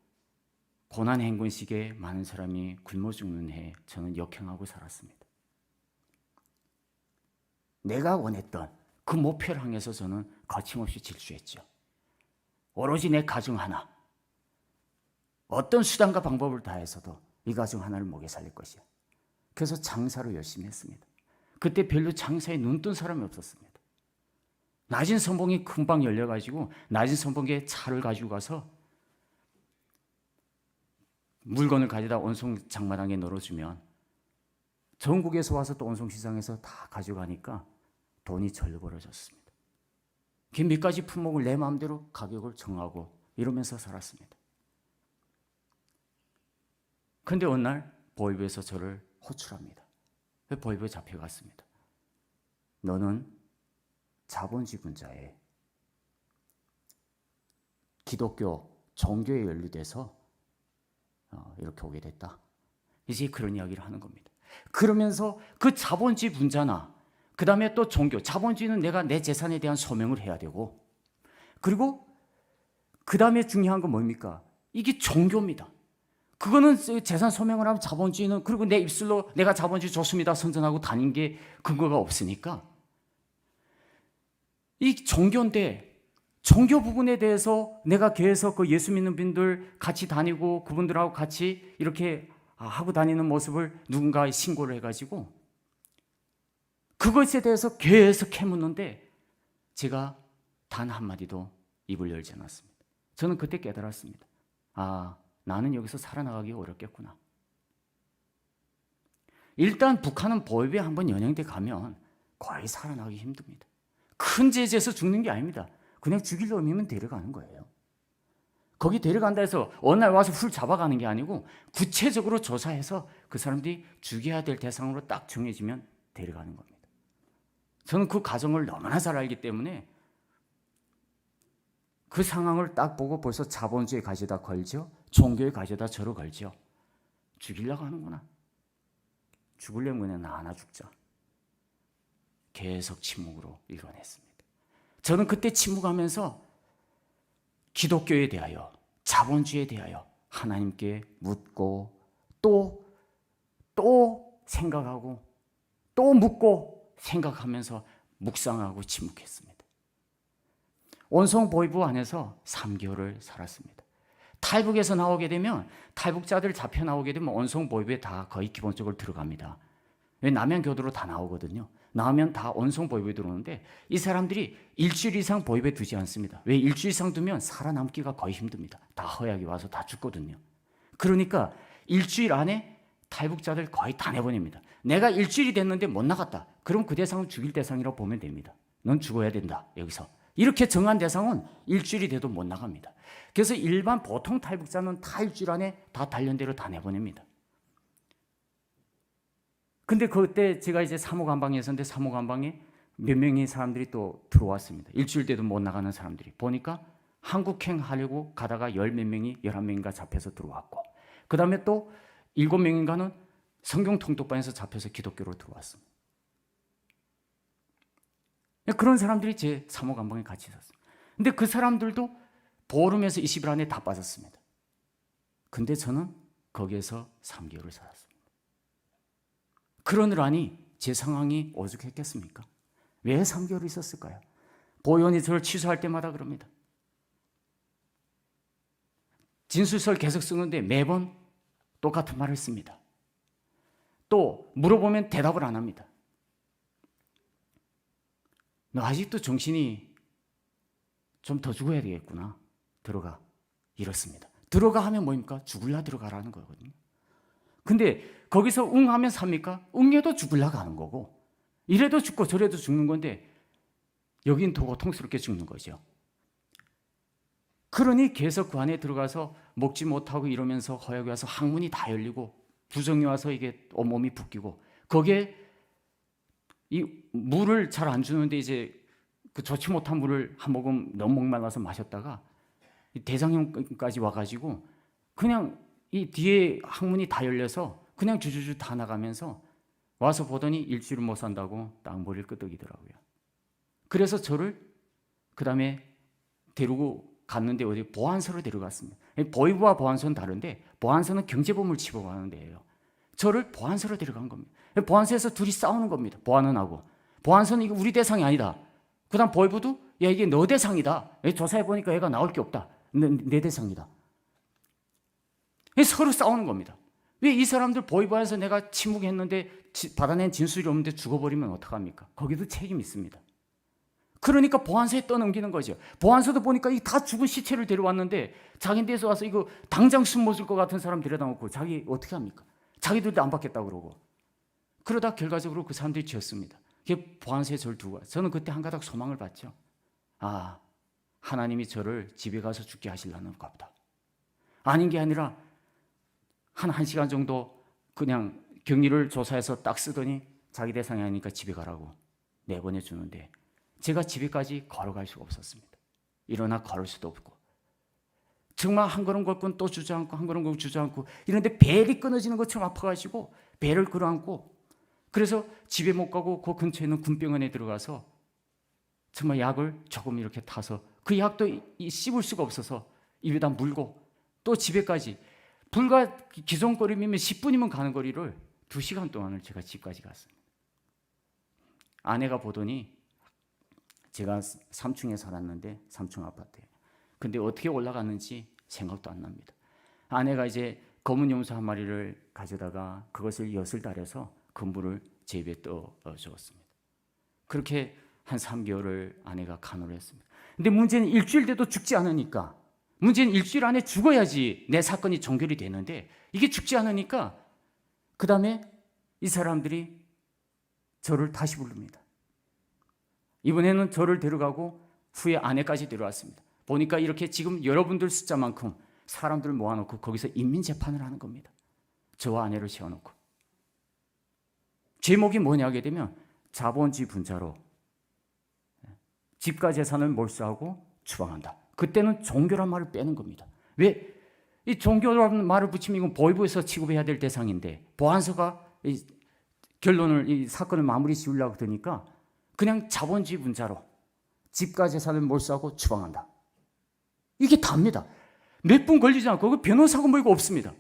고난 행군 시기에 많은 사람이 굶어 죽는 해 저는 역행하고 살았습니다. 내가 원했던 그 목표를 향해서 저는 거침없이 질주했죠. 오로지 내 가정 하나, 어떤 수단과 방법을 다해서도 이 가정 하나를 먹여 살릴 것이야. 그래서 장사를 열심히 했습니다. 그때 별로 장사에 눈뜬 사람이 없었습니다. 낮은 선봉이 금방 열려가지고 낮은 선봉에 차를 가지고 가서 물건을 가져다 온송 장마당에 널어주면 전국에서 와서 또 온송시장에서 다 가져가니까 돈이 절로 벌어졌습니다. 그 몇 가지 품목을 내 마음대로 가격을 정하고 이러면서 살았습니다. 그런데 어느 날 보이부에서 저를 호출합니다. 보이부에 잡혀갔습니다. 너는 자본주의자에 기독교 종교에 연루돼서 이렇게 오게 됐다. 이제 그런 이야기를 하는 겁니다. 그러면서 그 자본주의 분자나 그 다음에 또 종교, 자본주의는 내가 내 재산에 대한 소명을 해야 되고 그리고 그 다음에 중요한 건 뭡니까? 이게 종교입니다. 그거는 재산 소명을 하면 자본주의는 그리고 내 입술로 내가 자본주의 좋습니다 선전하고 다닌 게 근거가 없으니까 이 종교인데 종교 부분에 대해서 내가 교회에서 그 예수 믿는 분들 같이 다니고 그분들하고 같이 이렇게 하고 다니는 모습을 누군가에 신고를 해가지고 그것에 대해서 교회에서 캐묻는데 제가 단 한마디도 입을 열지 않았습니다. 저는 그때 깨달았습니다. 아, 나는 여기서 살아나가기 어렵겠구나. 일단 북한은 보위부에 한번 연행돼 가면 거의 살아나기 힘듭니다. 큰 제재에서 죽는 게 아닙니다. 그냥 죽일 놈이면 데려가는 거예요. 거기 데려간다 해서 어느 날 와서 훌 잡아가는 게 아니고 구체적으로 조사해서 그 사람들이 죽여야 될 대상으로 딱 정해지면 데려가는 겁니다. 저는 그 과정을 너무나 잘 알기 때문에 그 상황을 딱 보고 벌써 자본주의에 가져다 걸죠. 종교에 가져다 저러 걸죠. 죽이려고 하는구나. 죽으려면 그냥 나 하나 죽자. 계속 침묵으로 일관했습니다. 저는 그때 침묵하면서 기독교에 대하여 자본주의에 대하여 하나님께 묻고 또 생각하고 또 묻고 생각하면서 묵상하고 침묵했습니다. 온송 보위부 안에서 3개월을 살았습니다. 탈북에서 나오게 되면 탈북자들 잡혀 나오게 되면 온송 보위부에 다 거의 기본적으로 들어갑니다. 왜 남양 교도로 다 나오거든요. 나오면 다 온송 보위부에 들어오는데 이 사람들이 일주일 이상 보위부에 두지 않습니다. 왜 일주일 이상 두면 살아남기가 거의 힘듭니다. 다 허약이 와서 다 죽거든요. 그러니까 일주일 안에 탈북자들 거의 다 내보냅니다. 내가 일주일이 됐는데 못 나갔다. 그럼 그 대상은 죽일 대상이라고 보면 됩니다. 넌 죽어야 된다. 여기서. 이렇게 정한 대상은 일주일이 돼도 못 나갑니다. 그래서 일반 보통 탈북자는 다 일주일 안에 다 단련대로 다 내보냅니다. 근데 그때 제가 이제 사무관방에 있었는데 사무관방에 몇 명의 사람들이 또 들어왔습니다. 일주일 돼도 못 나가는 사람들이. 보니까 한국행 하려고 가다가 열 몇 명이 11명인가 잡혀서 들어왔고 그 다음에 또 7명인가는 성경 통독반에서 잡혀서 기독교로 들어왔습니다. 그런 사람들이 제 사무관방에 같이 있었어요. 근데 그 사람들도 보름에서 20일 안에 다 빠졌습니다. 근데 저는 거기에서 3개월을 살았습니다. 그러느라니 제 상황이 오죽했겠습니까? 왜 3개월 있었을까요? 보혜원이 저를 취소할 때마다 그럽니다. 진술서를 계속 쓰는데 매번 똑같은 말을 씁니다. 또 물어보면 대답을 안 합니다. 너 아직도 정신이 좀 더 죽어야 되겠구나. 들어가. 이렇습니다. 들어가 하면 뭐입니까? 죽을라 들어가라는 거거든요. 근데 거기서 응 하면 삽니까? 응해도 죽을라 가는 거고, 이래도 죽고 저래도 죽는 건데 여긴 더 고통스럽게 죽는 거죠. 그러니 계속 그 안에 들어가서 먹지 못하고 이러면서 허약이 와서 항문이 다 열리고 부정이 와서 이게 온몸이 붓기고, 거기에 이 물을 잘 안 주는데 이제 그 좋지 못한 물을 한 모금 너무 목말라서 마셨다가 대장염까지 와가지고 그냥 이 뒤에 항문이 다 열려서 그냥 주주주 다 나가면서 와서 보더니 일주일을 못 산다고 딱 머리를 끄덕이더라고요. 그래서 저를 그 다음에 데리고 갔는데 어디 보안소로 데려갔습니다. 보이부와 보안소는 다른데 보안소는 경제보물 취급하는 데예요. 저를 보안소로 데려간 겁니다. 보안소에서 둘이 싸우는 겁니다. 보안원하고. 보안소는 이거 우리 대상이 아니다. 그 다음 보이부도 야 이게 너 대상이다. 조사해보니까 얘가 나올 게 없다. 내 대상이다. 서로 싸우는 겁니다. 왜 이 사람들 보이부에서 내가 침묵했는데 받아낸 진술이 없는데 죽어버리면 어떡합니까? 거기도 책임이 있습니다. 그러니까 보안소에 떠넘기는 거죠. 보안소도 보니까 이 다 죽은 시체를 데려왔는데 자기네에서 와서 이거 당장 숨어줄 것 같은 사람 데려다 놓고 자기 어떻게 합니까? 자기들도 안 받겠다고 그러고. 그러다 결과적으로 그 사람들이 지었습니다. 그게 보안소에 저를 두고 가요. 저는 그때 한 가닥 소망을 봤죠. 아, 하나님이 저를 집에 가서 죽게 하시려는 겁니다. 아닌 게 아니라 한 1시간 정도 그냥 격리를 조사해서 딱 쓰더니 자기 대상이 아니니까 집에 가라고 내보내주는데 제가 집에까지 걸어갈 수가 없었습니다. 일어나 걸을 수도 없고 정말 한 걸음 걷고 또 주저앉고 한 걸음 걷고 주저앉고 이런데 벨이 끊어지는 것처럼 아파가지고 배를 끌어안고 그래서 집에 못 가고 그 근처에 있는 군병원에 들어가서 정말 약을 조금 이렇게 타서 그 약도 씹을 수가 없어서 입에다 물고 또 집에까지 불과 기존거리면 10분이면 가는 거리를 2시간 동안을 제가 집까지 갔습니다. 아내가 보더니 제가 3층에 살았는데 3층 아파트에. 근데 어떻게 올라갔는지 생각도 안 납니다. 아내가 이제 검은 염소 한 마리를 가져다가 그것을 엿을 달여서 그물을 제 입에 떠 주었습니다. 그렇게 한 3개월을 아내가 간호를 했습니다. 근데 문제는 일주일 돼도 죽지 않으니까 문제는 일주일 안에 죽어야지 내 사건이 종결이 되는데 이게 죽지 않으니까 그 다음에 이 사람들이 저를 다시 부릅니다. 이번에는 저를 데려가고 후에 아내까지 데려왔습니다. 보니까 이렇게 지금 여러분들 숫자만큼 사람들을 모아놓고 거기서 인민재판을 하는 겁니다. 저와 아내를 세워놓고. 제목이 뭐냐 하게 되면 자본주의 분자로 집과 재산을 몰수하고 추방한다. 그때는 종교란 말을 빼는 겁니다. 왜? 이 종교라는 말을 붙이면 이건 보이부에서 취급해야 될 대상인데 보안소가 이 결론을 이 사건을 마무리 지으려고 그러니까 그냥 자본주의 분자로 집과 재산을 몰수하고 추방한다. 이게 답니다. 몇 분 걸리지 않고 그 변호사고 뭐 이거 없습니다.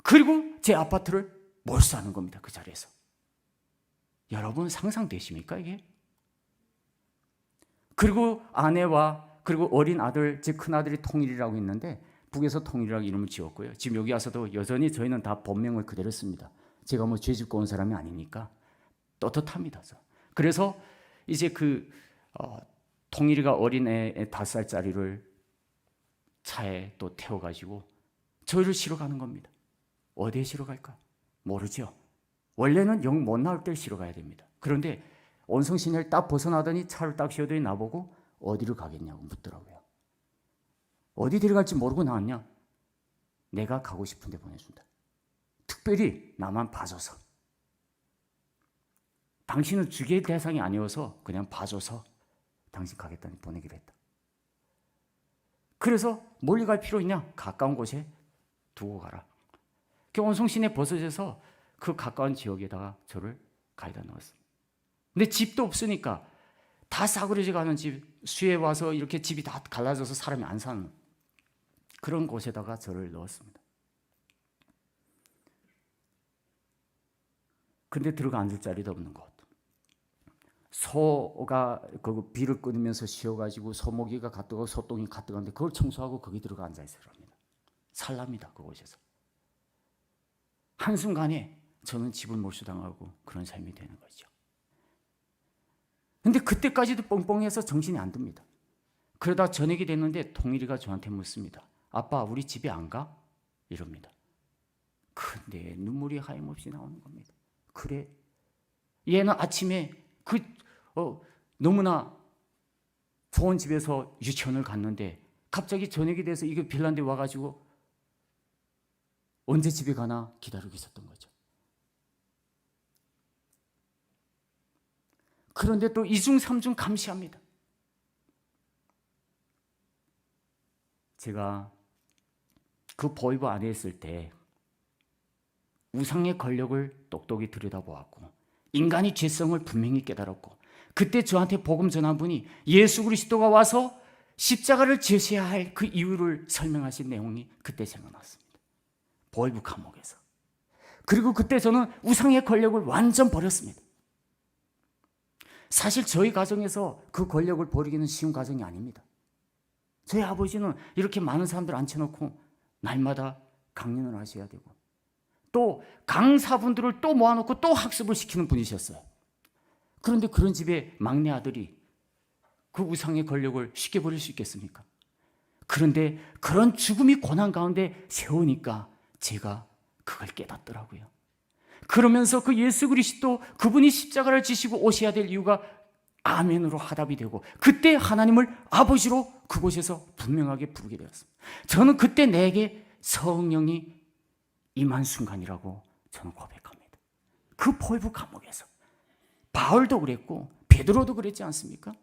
그리고 제 아파트를 몰수하는 겁니다. 그 자리에서. 여러분 상상되십니까 이게? 그리고 아내와 그리고 어린 아들, 제 큰아들이 통일이라고 있는데 북에서 통일이라고 이름을 지었고요. 지금 여기 와서도 여전히 저희는 다 본명을 그대로 씁니다. 제가 뭐 죄 짓고 온 사람이 아니니까 떳떳합니다. 그래서 이제 통일이가 어린애 5살짜리를 차에 또 태워가지고 저희를 쉬러 가는 겁니다. 어디에 쉬러 갈까? 모르죠. 원래는 영 못 나올 때 쉬러 가야 됩니다. 그런데 온성신을 딱 벗어나더니 차를 딱 쉬어더니 나보고 어디로 가겠냐고 묻더라고요. 어디 데려갈지 모르고 나왔냐? 내가 가고 싶은 데 보내준다. 특별히 나만 봐줘서. 당신은 죽일 대상이 아니어서 그냥 봐줘서 당신 가겠다니 보내기로 했다. 그래서 멀리 갈 필요 있냐? 가까운 곳에 두고 가라. 온성신에 벗어져서 그 가까운 지역에다가 저를 가져다 넣었습니다. 근데 집도 없으니까 다 싸그러져 가는 집, 수에 와서 이렇게 집이 다 갈라져서 사람이 안 사는 그런 곳에다가 저를 넣었습니다. 근데 들어가 앉을 자리도 없는 곳. 소가 그 비를 끊으면서 쉬어가지고 소모기가 가뜨고 소똥이 가뜨는데 그걸 청소하고 거기 들어가 앉아 있어야 합니다. 살랍니다. 그곳에서. 한순간에 저는 집을 몰수당하고 그런 삶이 되는 거죠. 근데 그때까지도 뻥뻥해서 정신이 안 듭니다. 그러다 저녁이 됐는데 동일이가 저한테 묻습니다. 아빠, 우리 집에 안 가? 이럽니다. 근데 눈물이 하염없이 나오는 겁니다. 그래. 얘는 아침에 너무나 좋은 집에서 유치원을 갔는데 갑자기 저녁이 돼서 이거 빌란데 와가지고 언제 집에 가나 기다리고 있었던 거죠. 그런데 또 이중삼중 감시합니다. 제가 그 보이부 안에 있을 때 우상의 권력을 똑똑히 들여다보았고 인간의 죄성을 분명히 깨달았고 그때 저한테 복음 전한 분이 예수 그리스도가 와서 십자가를 지으셔야 할 그 이유를 설명하신 내용이 그때 생각났습니다. 보이부 감옥에서. 그리고 그때 저는 우상의 권력을 완전 버렸습니다. 사실 저희 가정에서 그 권력을 버리기는 쉬운 가정이 아닙니다. 저희 아버지는 이렇게 많은 사람들 앉혀놓고 날마다 강연을 하셔야 되고 또 강사분들을 또 모아놓고 또 학습을 시키는 분이셨어요. 그런데 그런 집에 막내 아들이 그 우상의 권력을 쉽게 버릴 수 있겠습니까? 그런데 그런 죽음이 고난 가운데 세우니까 제가 그걸 깨닫더라고요. 그러면서 그 예수 그리스도 그분이 십자가를 지시고 오셔야 될 이유가 아멘으로 화답이 되고 그때 하나님을 아버지로 그곳에서 분명하게 부르게 되었습니다. 저는 그때 내게 성령이 임한 순간이라고 저는 고백합니다. 그 포이부 감옥에서 바울도 그랬고 베드로도 그랬지 않습니까?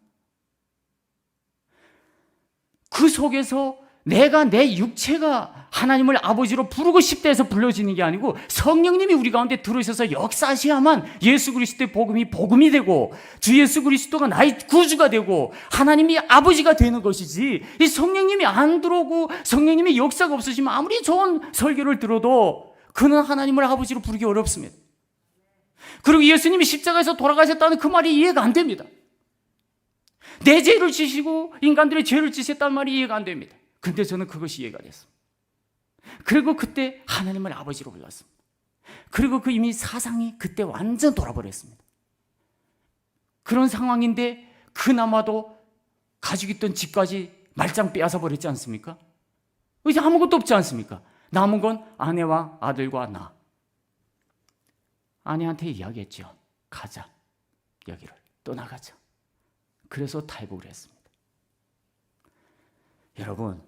그 속에서 내가 내 육체가 하나님을 아버지로 부르고 싶다 해서 불러지는 게 아니고 성령님이 우리 가운데 들어오셔서 역사하셔야만 예수 그리스도의 복음이 복음이 되고 주 예수 그리스도가 나의 구주가 되고 하나님이 아버지가 되는 것이지 이 성령님이 안 들어오고 성령님이 역사가 없으시면 아무리 좋은 설교를 들어도 그는 하나님을 아버지로 부르기 어렵습니다. 그리고 예수님이 십자가에서 돌아가셨다는 그 말이 이해가 안 됩니다. 내 죄를 지시고 인간들의 죄를 지셨다는 말이 이해가 안 됩니다. 근데 저는 그것이 이해가 됐습니다. 그리고 그때 하나님을 아버지로 불렀습니다. 그리고 그 이미 사상이 그때 완전 돌아버렸습니다. 그런 상황인데 그나마도 가지고 있던 집까지 말짱 빼앗아 버렸지 않습니까? 이제 아무것도 없지 않습니까? 남은 건 아내와 아들과 나. 아내한테 이야기했죠. 가자. 여기를 떠나가자. 그래서 탈북을 했습니다. 여러분,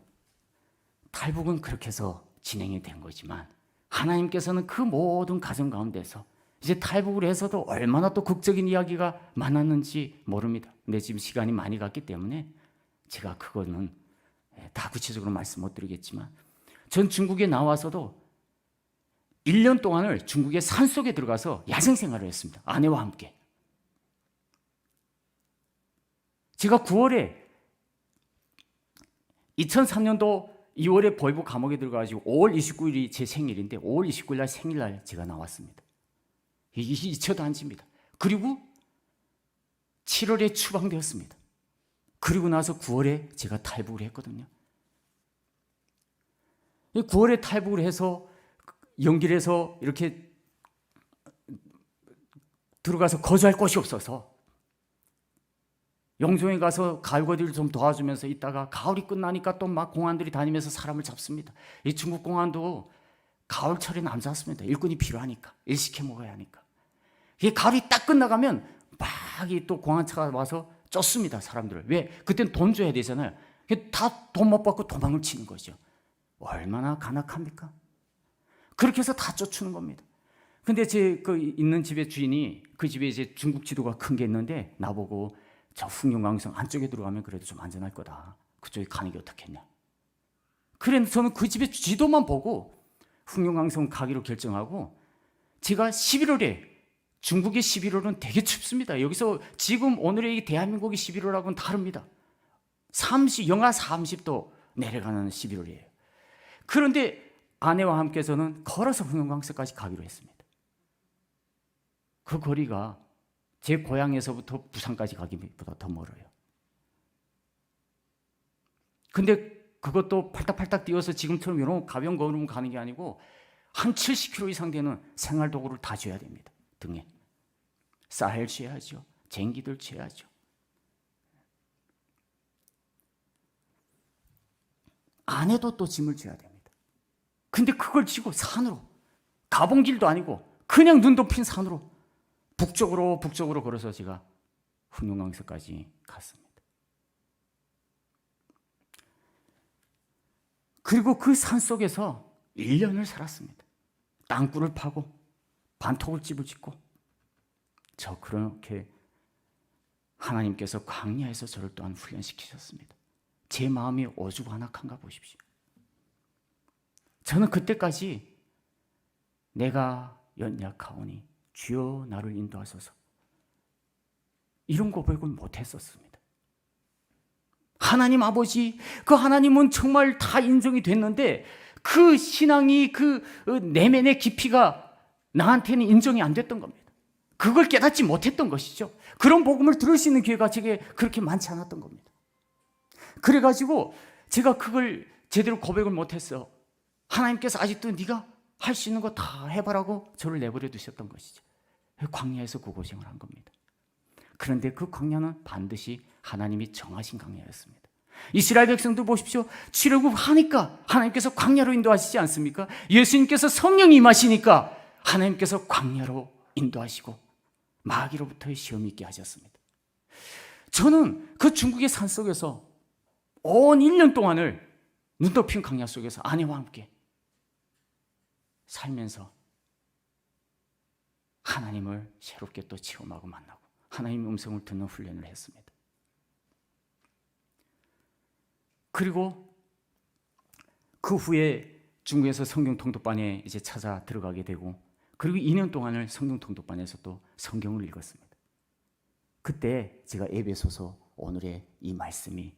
탈북은 그렇게 해서 진행이 된 거지만 하나님께서는 그 모든 가정 가운데서 이제 탈북을 해서도 얼마나 또 극적인 이야기가 많았는지 모릅니다. 근데 지금 시간이 많이 갔기 때문에 제가 그거는 다 구체적으로 말씀 못 드리겠지만 전 중국에 나와서도 1년 동안을 중국의 산속에 들어가서 야생 생활을 했습니다. 아내와 함께. 제가 9월에 2003년도 2월에 보이부 감옥에 들어가가지고 5월 29일이 제 생일인데 5월 29일 날 생일날 제가 나왔습니다. 이게 잊혀도 안집니다. 그리고 7월에 추방되었습니다. 그리고 나서 9월에 제가 탈북을 했거든요. 9월에 탈북을 해서 연길에서 이렇게 들어가서 거주할 곳이 없어서 영종에 가서 가을거리를 좀 도와주면서 있다가 가을이 끝나니까 또 막 공안들이 다니면서 사람을 잡습니다. 이 중국 공안도 가을철에는 안 잡습니다. 일꾼이 필요하니까, 일 시켜 먹어야 하니까. 이 가을이 딱 끝나가면 막 또 공안차가 와서 쫓습니다, 사람들을. 왜? 그때는 돈 줘야 되잖아요. 다 돈 못 받고 도망을 치는 거죠. 얼마나 간악합니까? 그렇게 해서 다 쫓는 겁니다. 근데 제 그 있는 집의 주인이 그 집에 이제 중국 지도가 큰 게 있는데 나보고 저 흑룡강성 안쪽에 들어가면 그래도 좀 안전할 거다. 그쪽에 가는 게 어떻겠냐. 그래서 저는 그 집의 지도만 보고 흑룡강성 가기로 결정하고 제가 11월에 중국의 11월은 되게 춥습니다. 여기서 지금 오늘의 이 대한민국의 11월하고는 다릅니다. 영하 30도 내려가는 11월이에요. 그런데 아내와 함께 저는 걸어서 흑룡강성까지 가기로 했습니다. 그 거리가 제 고향에서부터 부산까지 가기보다 더 멀어요. 근데 그것도 팔딱팔딱 뛰어서 지금처럼 이런 가벼운 걸음 가는 게 아니고 한 70km 이상 되는 생활도구를 다 쥐어야 됩니다. 등에. 쌀 쥐어야죠. 쟁기들 쥐어야죠. 안에도 또 짐을 쥐어야 됩니다. 근데 그걸 쥐고 산으로, 가본 길도 아니고 그냥 눈 덮인 산으로 북쪽으로 걸어서 제가 흑룡강서까지 갔습니다. 그리고 그 산속에서 1년을 살았습니다. 땅굴을 파고 반토굴 집을 짓고 그렇게 하나님께서 광야에서 저를 또한 훈련시키셨습니다. 제 마음이 오죽완악한가 보십시오. 저는 그때까지 내가 연약하오니 주여 나를 인도하소서 이런 고백을 못했었습니다. 하나님 아버지, 그 하나님은 정말 다 인정이 됐는데 그 신앙이 그 내면의 깊이가 나한테는 인정이 안 됐던 겁니다. 그걸 깨닫지 못했던 것이죠. 그런 복음을 들을 수 있는 기회가 제게 그렇게 많지 않았던 겁니다. 그래가지고 제가 그걸 제대로 고백을 못했어. 하나님께서 아직도 네가 할 수 있는 거 다 해봐라고 저를 내버려 두셨던 것이죠. 광야에서 그 고생을 한 겁니다. 그런데 그 광야는 반드시 하나님이 정하신 광야였습니다. 이스라엘 백성들 보십시오. 출애굽하니까 하나님께서 광야로 인도하시지 않습니까? 예수님께서 성령이 임하시니까 하나님께서 광야로 인도하시고 마귀로부터의 시험이 있게 하셨습니다. 저는 그 중국의 산속에서 온 1년 동안을 눈 덮인 광야 속에서 아내와 함께 살면서 하나님을 새롭게 또 체험하고 만나고 하나님의 음성을 듣는 훈련을 했습니다. 그리고 그 후에 중국에서 성경 통독반에 이제 찾아 들어가게 되고 그리고 2년 동안을 성경 통독반에서 또 성경을 읽었습니다. 그때 제가 에베소서 오늘의 이 말씀이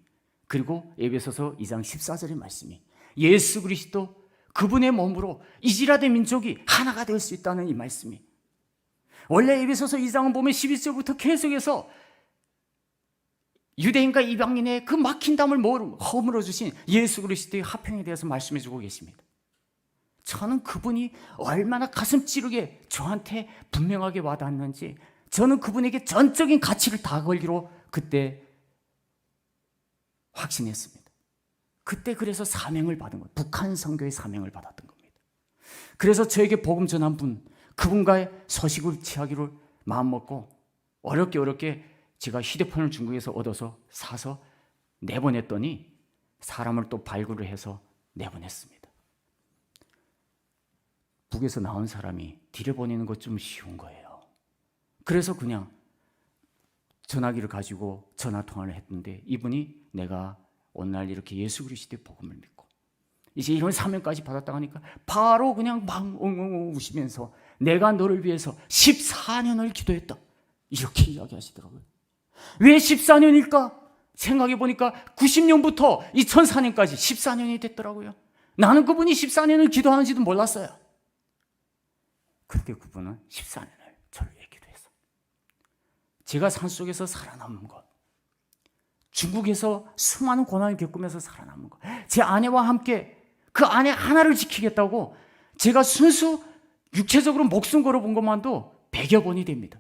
그리고 에베소서 2장 14절의 말씀이 예수 그리스도 그분의 몸으로 이스라엘 민족이 하나가 될 수 있다는 이 말씀이 원래 에베소서 2장은 보면 11절부터 계속해서 유대인과 이방인의 그 막힌 담을 허물어 주신 예수 그리스도의 화평에 대해서 말씀해 주고 계십니다. 저는 그분이 얼마나 가슴 찌르게 저한테 분명하게 와닿았는지 저는 그분에게 전적인 가치를 다 걸기로 그때 확신했습니다. 그때 그래서 사명을 받은 거예요. 북한 선교의 사명을 받았던 겁니다. 그래서 저에게 복음 전한 분, 그분과의 서식을 취하기로 마음먹고 어렵게 제가 휴대폰을 중국에서 얻어서 사서 내보냈더니 사람을 또 발굴을 해서 내보냈습니다. 북에서 나온 사람이 들여보내는 것 좀 쉬운 거예요. 그래서 그냥 전화기를 가지고 전화통화를 했는데 이분이 내가 오늘 이렇게 예수 그리스도의 복음을 믿고 이제 이런 사명까지 받았다고 하니까 바로 그냥 막 엉엉 우시면서 내가 너를 위해서 14년을 기도했다 이렇게 이야기하시더라고요. 왜 14년일까? 생각해 보니까 90년부터 2004년까지 14년이 됐더라고요. 나는 그분이 14년을 기도하는지도 몰랐어요. 그렇게 그분은 14년을 저를 위해 기도했어. 제가 산속에서 살아남은 것, 중국에서 수많은 고난을 겪으면서 살아남은 것, 제 아내와 함께 그 아내 하나를 지키겠다고 제가 순수 육체적으로 목숨 걸어본 것만도 100여 번이 됩니다.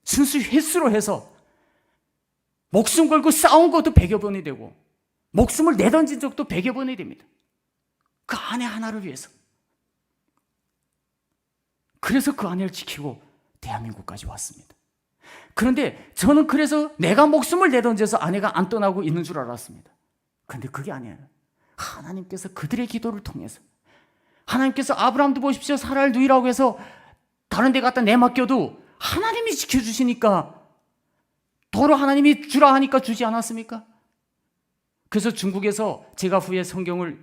순수 횟수로 해서 목숨 걸고 싸운 것도 100여 번이 되고 목숨을 내던진 적도 100여 번이 됩니다. 그 아내 하나를 위해서. 그래서 그 아내를 지키고 대한민국까지 왔습니다. 그런데 저는 그래서 내가 목숨을 내던져서 아내가 안 떠나고 있는 줄 알았습니다. 그런데 그게 아니에요. 하나님께서 그들의 기도를 통해서 하나님께서 아브라함도 보십시오. 사라를 누이라고 해서 다른 데 갖다 내맡겨도 하나님이 지켜주시니까 도로 하나님이 주라 하니까 주지 않았습니까? 그래서 중국에서 제가 후에 성경을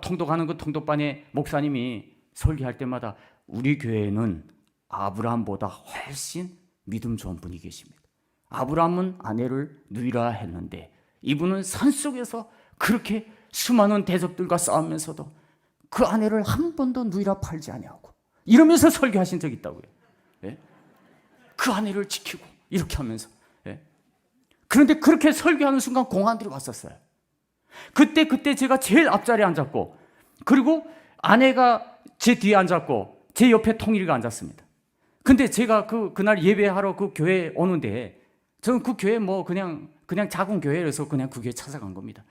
통독하는 그 통독반의 목사님이 설교할 때마다 우리 교회는 아브라함보다 훨씬 믿음 좋은 분이 계십니다. 아브라함은 아내를 누이라 했는데 이분은 산속에서 그렇게 수많은 대적들과 싸우면서도 그 아내를 한 번도 누이라 팔지 아니하고 이러면서 설교하신 적이 있다고요. 네? 그 아내를 지키고 이렇게 하면서. 예. 그런데 그렇게 설교하는 순간 공안들이 왔었어요. 그때 제가 제일 앞자리에 앉았고, 그리고 아내가 제 뒤에 앉았고 제 옆에 통일이가 앉았습니다. 근데 제가 그날 예배하러 그 교회에 오는데, 저는 그 교회 뭐 그냥 작은 교회라서 그냥 그 교회 찾아간 겁니다.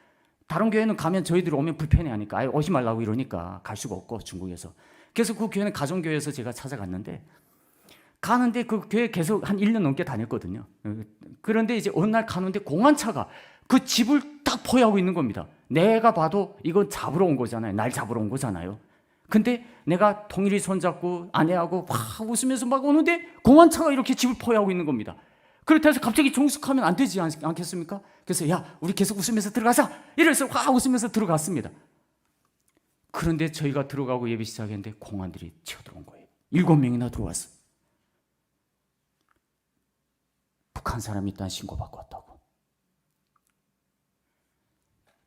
다른 교회는 가면 저희들 오면 불편해하니까 아예 오지 말라고 이러니까 갈 수가 없고, 중국에서. 그래서 그 교회는 가정교회에서 제가 찾아갔는데, 가는데 그 교회 계속 한 1년 넘게 다녔거든요. 그런데 이제 어느 날 가는데 공안차가 그 집을 딱 포위하고 있는 겁니다. 내가 봐도 이건 잡으러 온 거잖아요. 날 잡으러 온 거잖아요. 근데 내가 통일이 손잡고 아내하고 막 웃으면서 막 오는데 공안차가 이렇게 집을 포위하고 있는 겁니다. 그렇다 해서 갑자기 종숙하면 안 되지 않겠습니까? 그래서 야, 우리 계속 웃으면서 들어가자, 이래서 확 웃으면서 들어갔습니다. 그런데 저희가 들어가고 예배 시작했는데 공안들이 쳐들어온 거예요. 7명이나 들어왔어. 북한 사람이 있다는 신고받고 왔다고.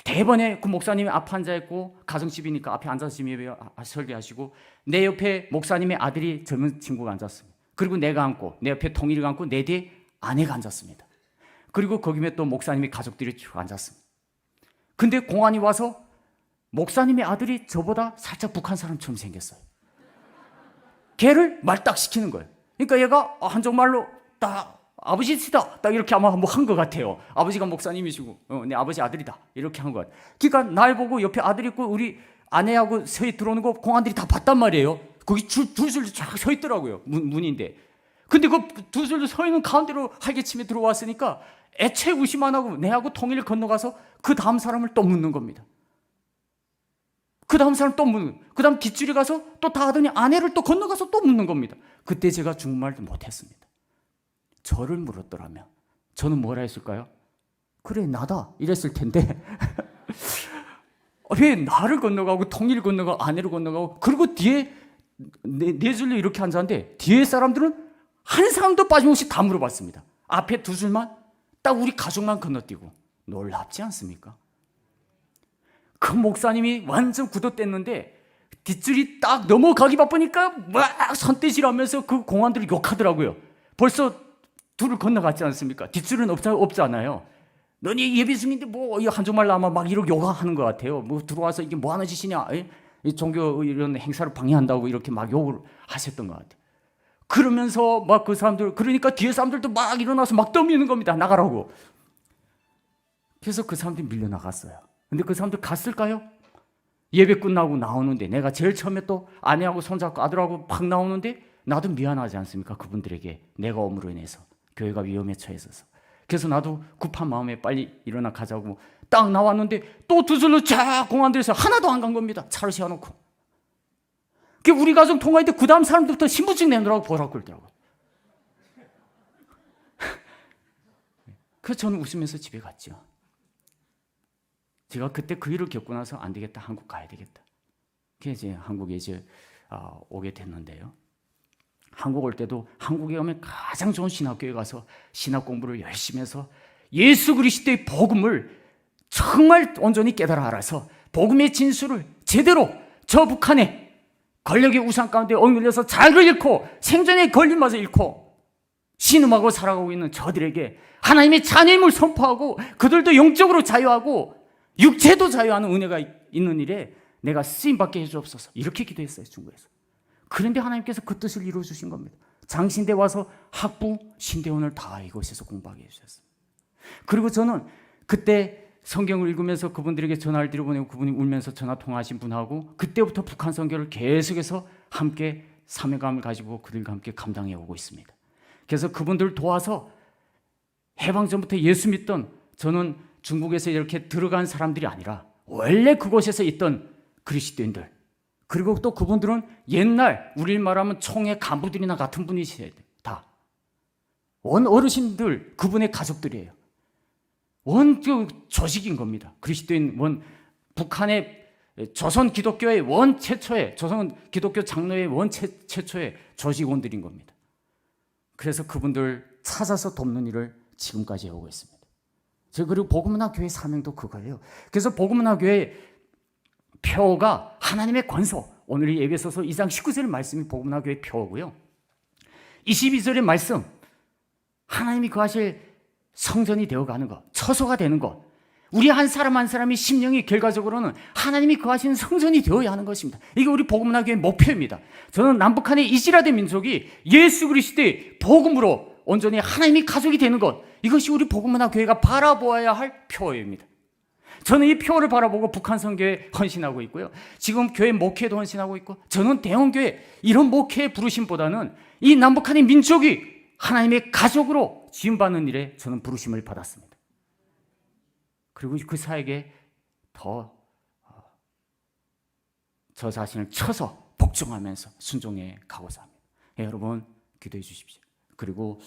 대번에 그 목사님이 앞에 앉아있고, 가정집이니까 앞에 앉아서 예배 설교하시고, 내 옆에 목사님의 아들이 젊은 친구가 앉았습니다. 그리고 내가 앉고, 내 옆에 통일이가 앉고, 내 뒤에 아내가 앉았습니다. 그리고 거기에 또 목사님의 가족들이 쭉 앉았습니다. 근데 공안이 와서 목사님의 아들이 저보다 살짝 북한 사람처럼 생겼어요. 걔를 말딱시키는 거예요. 그러니까 얘가 한쪽말로 딱 아버지시다, 딱 이렇게 아마 뭐 한 것 같아요. 아버지가 목사님이시고 내 아버지 아들이다, 이렇게 한 것 같아요. 그러니까 날 보고 옆에 아들 있고 우리 아내하고 서희 들어오는 거 공안들이 다 봤단 말이에요. 거기 둘 쫙 서 있더라고요. 문인데. 근데 그 두 줄 서 있는 가운데로 활개치며 들어왔으니까 애초에 의심 안 하고 내하고 통일을 건너가서 그 다음 사람을 또 묻는 겁니다. 그 다음 사람 또 묻는, 그 다음 뒷줄에 가서 또 다 하더니 아내를 또 건너가서 또 묻는 겁니다. 그때 제가 중국말도 못했습니다. 저를 물었더라면 저는 뭐라 했을까요? 그래, 나다, 이랬을 텐데 왜 나를 건너가고 통일을 건너가고 아내를 건너가고, 그리고 뒤에 네 줄로 이렇게 앉았는데 뒤에 사람들은 한 사람도 빠짐없이 다 물어봤습니다. 앞에 두 줄만, 딱 우리 가족만 건너뛰고. 놀랍지 않습니까? 그 목사님이 완전 굳어댔는데 뒷줄이 딱 넘어가기 바쁘니까 막 손대질하면서 그 공안들을 욕하더라고요. 벌써 둘을 건너갔지 않습니까? 뒷줄은 없잖아요. 너니 예배 중인데 뭐 한정말 아마 막 이렇게 욕하는 것 같아요. 뭐 들어와서 이게 뭐 하는 짓이냐, 이 종교 이런 행사를 방해한다고 이렇게 막 욕을 하셨던 것 같아요. 그러면서 막 그 사람들, 그러니까 뒤에 사람들도 막 일어나서 막 떠미는 겁니다. 나가라고. 그래서 그 사람들이 밀려나갔어요. 근데 그 사람들 갔을까요? 예배 끝나고 나오는데, 내가 제일 처음에 또 아내하고 손잡고 아들하고 막 나오는데 나도 미안하지 않습니까? 그분들에게 내가 om으로 인해서 교회가 위험에 처했어서. 그래서 나도 급한 마음에 빨리 일어나 가자고 딱 나왔는데 또 두 줄로 쫙 공안들에서 하나도 안 간 겁니다. 차를 세워놓고. 우리 가정 통화할 때 그 다음 사람들부터 신분증 내놓으라고 보라고 그러더라고요. 그래서 저는 웃으면서 집에 갔죠. 제가 그때 그 일을 겪고 나서 안 되겠다, 한국 가야 되겠다. 그래서 이제 한국에 오게 됐는데요. 한국 올 때도 한국에 오면 가장 좋은 신학교에 가서 신학 공부를 열심히 해서 예수 그리스도의 복음을 정말 온전히 깨달아 알아서 복음의 진수를 제대로 저 북한에 권력의 우상 가운데 억눌려서 자유를 잃고 생존의 권리마저 잃고 신음하고 살아가고 있는 저들에게 하나님의 자녀임을 선포하고 그들도 영적으로 자유하고 육체도 자유하는 은혜가 있는 일에 내가 쓰임받게 해주옵소서, 이렇게 기도했어요, 중국에서. 그런데 하나님께서 그 뜻을 이루어주신 겁니다. 장신대 와서 학부, 신대원을 다 이곳에서 공부하게 해주셨어요. 그리고 저는 그때 성경을 읽으면서 그분들에게 전화를 드려보내고 그분이 울면서 전화 통화하신 분하고 그때부터 북한 선교를 계속해서 함께 사명감을 가지고 그들과 함께 감당해 오고 있습니다. 그래서 그분들을 도와서 해방 전부터 예수 믿던, 저는 중국에서 이렇게 들어간 사람들이 아니라 원래 그곳에서 있던 그리스도인들, 그리고 또 그분들은 옛날 우리 말하면 총회 간부들이나 같은 분이시에요. 다 원 어르신들, 그분의 가족들이에요. 원 조직인 겁니다. 그리스도인 원, 북한의 조선 기독교의 원 최초의, 조선 기독교 장로의 원 최초의 조직원들인 겁니다. 그래서 그분들 찾아서 돕는 일을 지금까지 하고 있습니다. 그리고 복음문화 교회 사명도 그거예요. 그래서 복음문화 교회 표가 하나님의 권소, 오늘 이 에베소서 2장 19절 말씀이 복음문화 교회 표고요. 22절의 말씀, 하나님이 거하실 성전이 되어가는 것, 처소가 되는 것, 우리 한 사람 한 사람이 심령이 결과적으로는 하나님이 거하시는 성전이 되어야 하는 것입니다. 이게 우리 복음문화교회의 목표입니다. 저는 남북한의 이스라엘 민족이 예수 그리스도의 복음으로 온전히 하나님이 가족이 되는 것, 이것이 우리 복음문화교회가 바라보아야 할 표어입니다. 저는 이 표어를 바라보고 북한 선교에 헌신하고 있고요. 지금 교회 목회도 헌신하고 있고, 저는 대형교회 이런 목회의 부르심보다는 이 남북한의 민족이 하나님의 가족으로 지음받는 일에 저는 부르심을 받았습니다. 그리고 그 사에게 더 저 자신을 쳐서 복종하면서 순종해 가고자 합니다. 여러분 기도해 주십시오. 그리고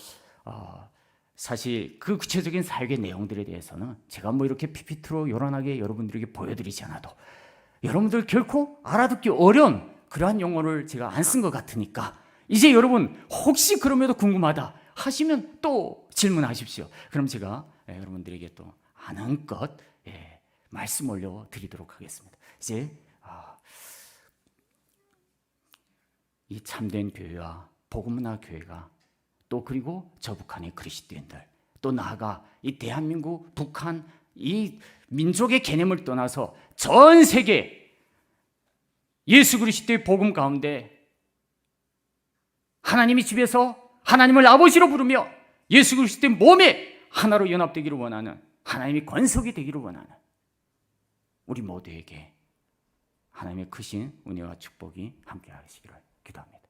사실 그 구체적인 사역의 내용들에 대해서는 제가 뭐 이렇게 PPT로 요란하게 여러분들에게 보여드리지 않아도 여러분들 결코 알아듣기 어려운 그러한 용어를 제가 안 쓴 것 같으니까 이제 여러분 혹시 그럼에도 궁금하다 하시면 또 질문하십시오. 그럼 제가 여러분들에게 또 아는 것 말씀 올려드리도록 하겠습니다. 이제 이 참된 교회와 복음문화 교회가 또 그리고 저 북한의 그리스도인들 또 나아가 이 대한민국, 북한 이 민족의 개념을 떠나서 전 세계 예수 그리스도의 복음 가운데 하나님이 집에서 하나님을 아버지로 부르며 예수 그리스도의 몸에 하나로 연합되기를 원하는 하나님의 권속이 되기를 원하는 우리 모두에게 하나님의 크신 은혜와 축복이 함께 하시기를 기도합니다.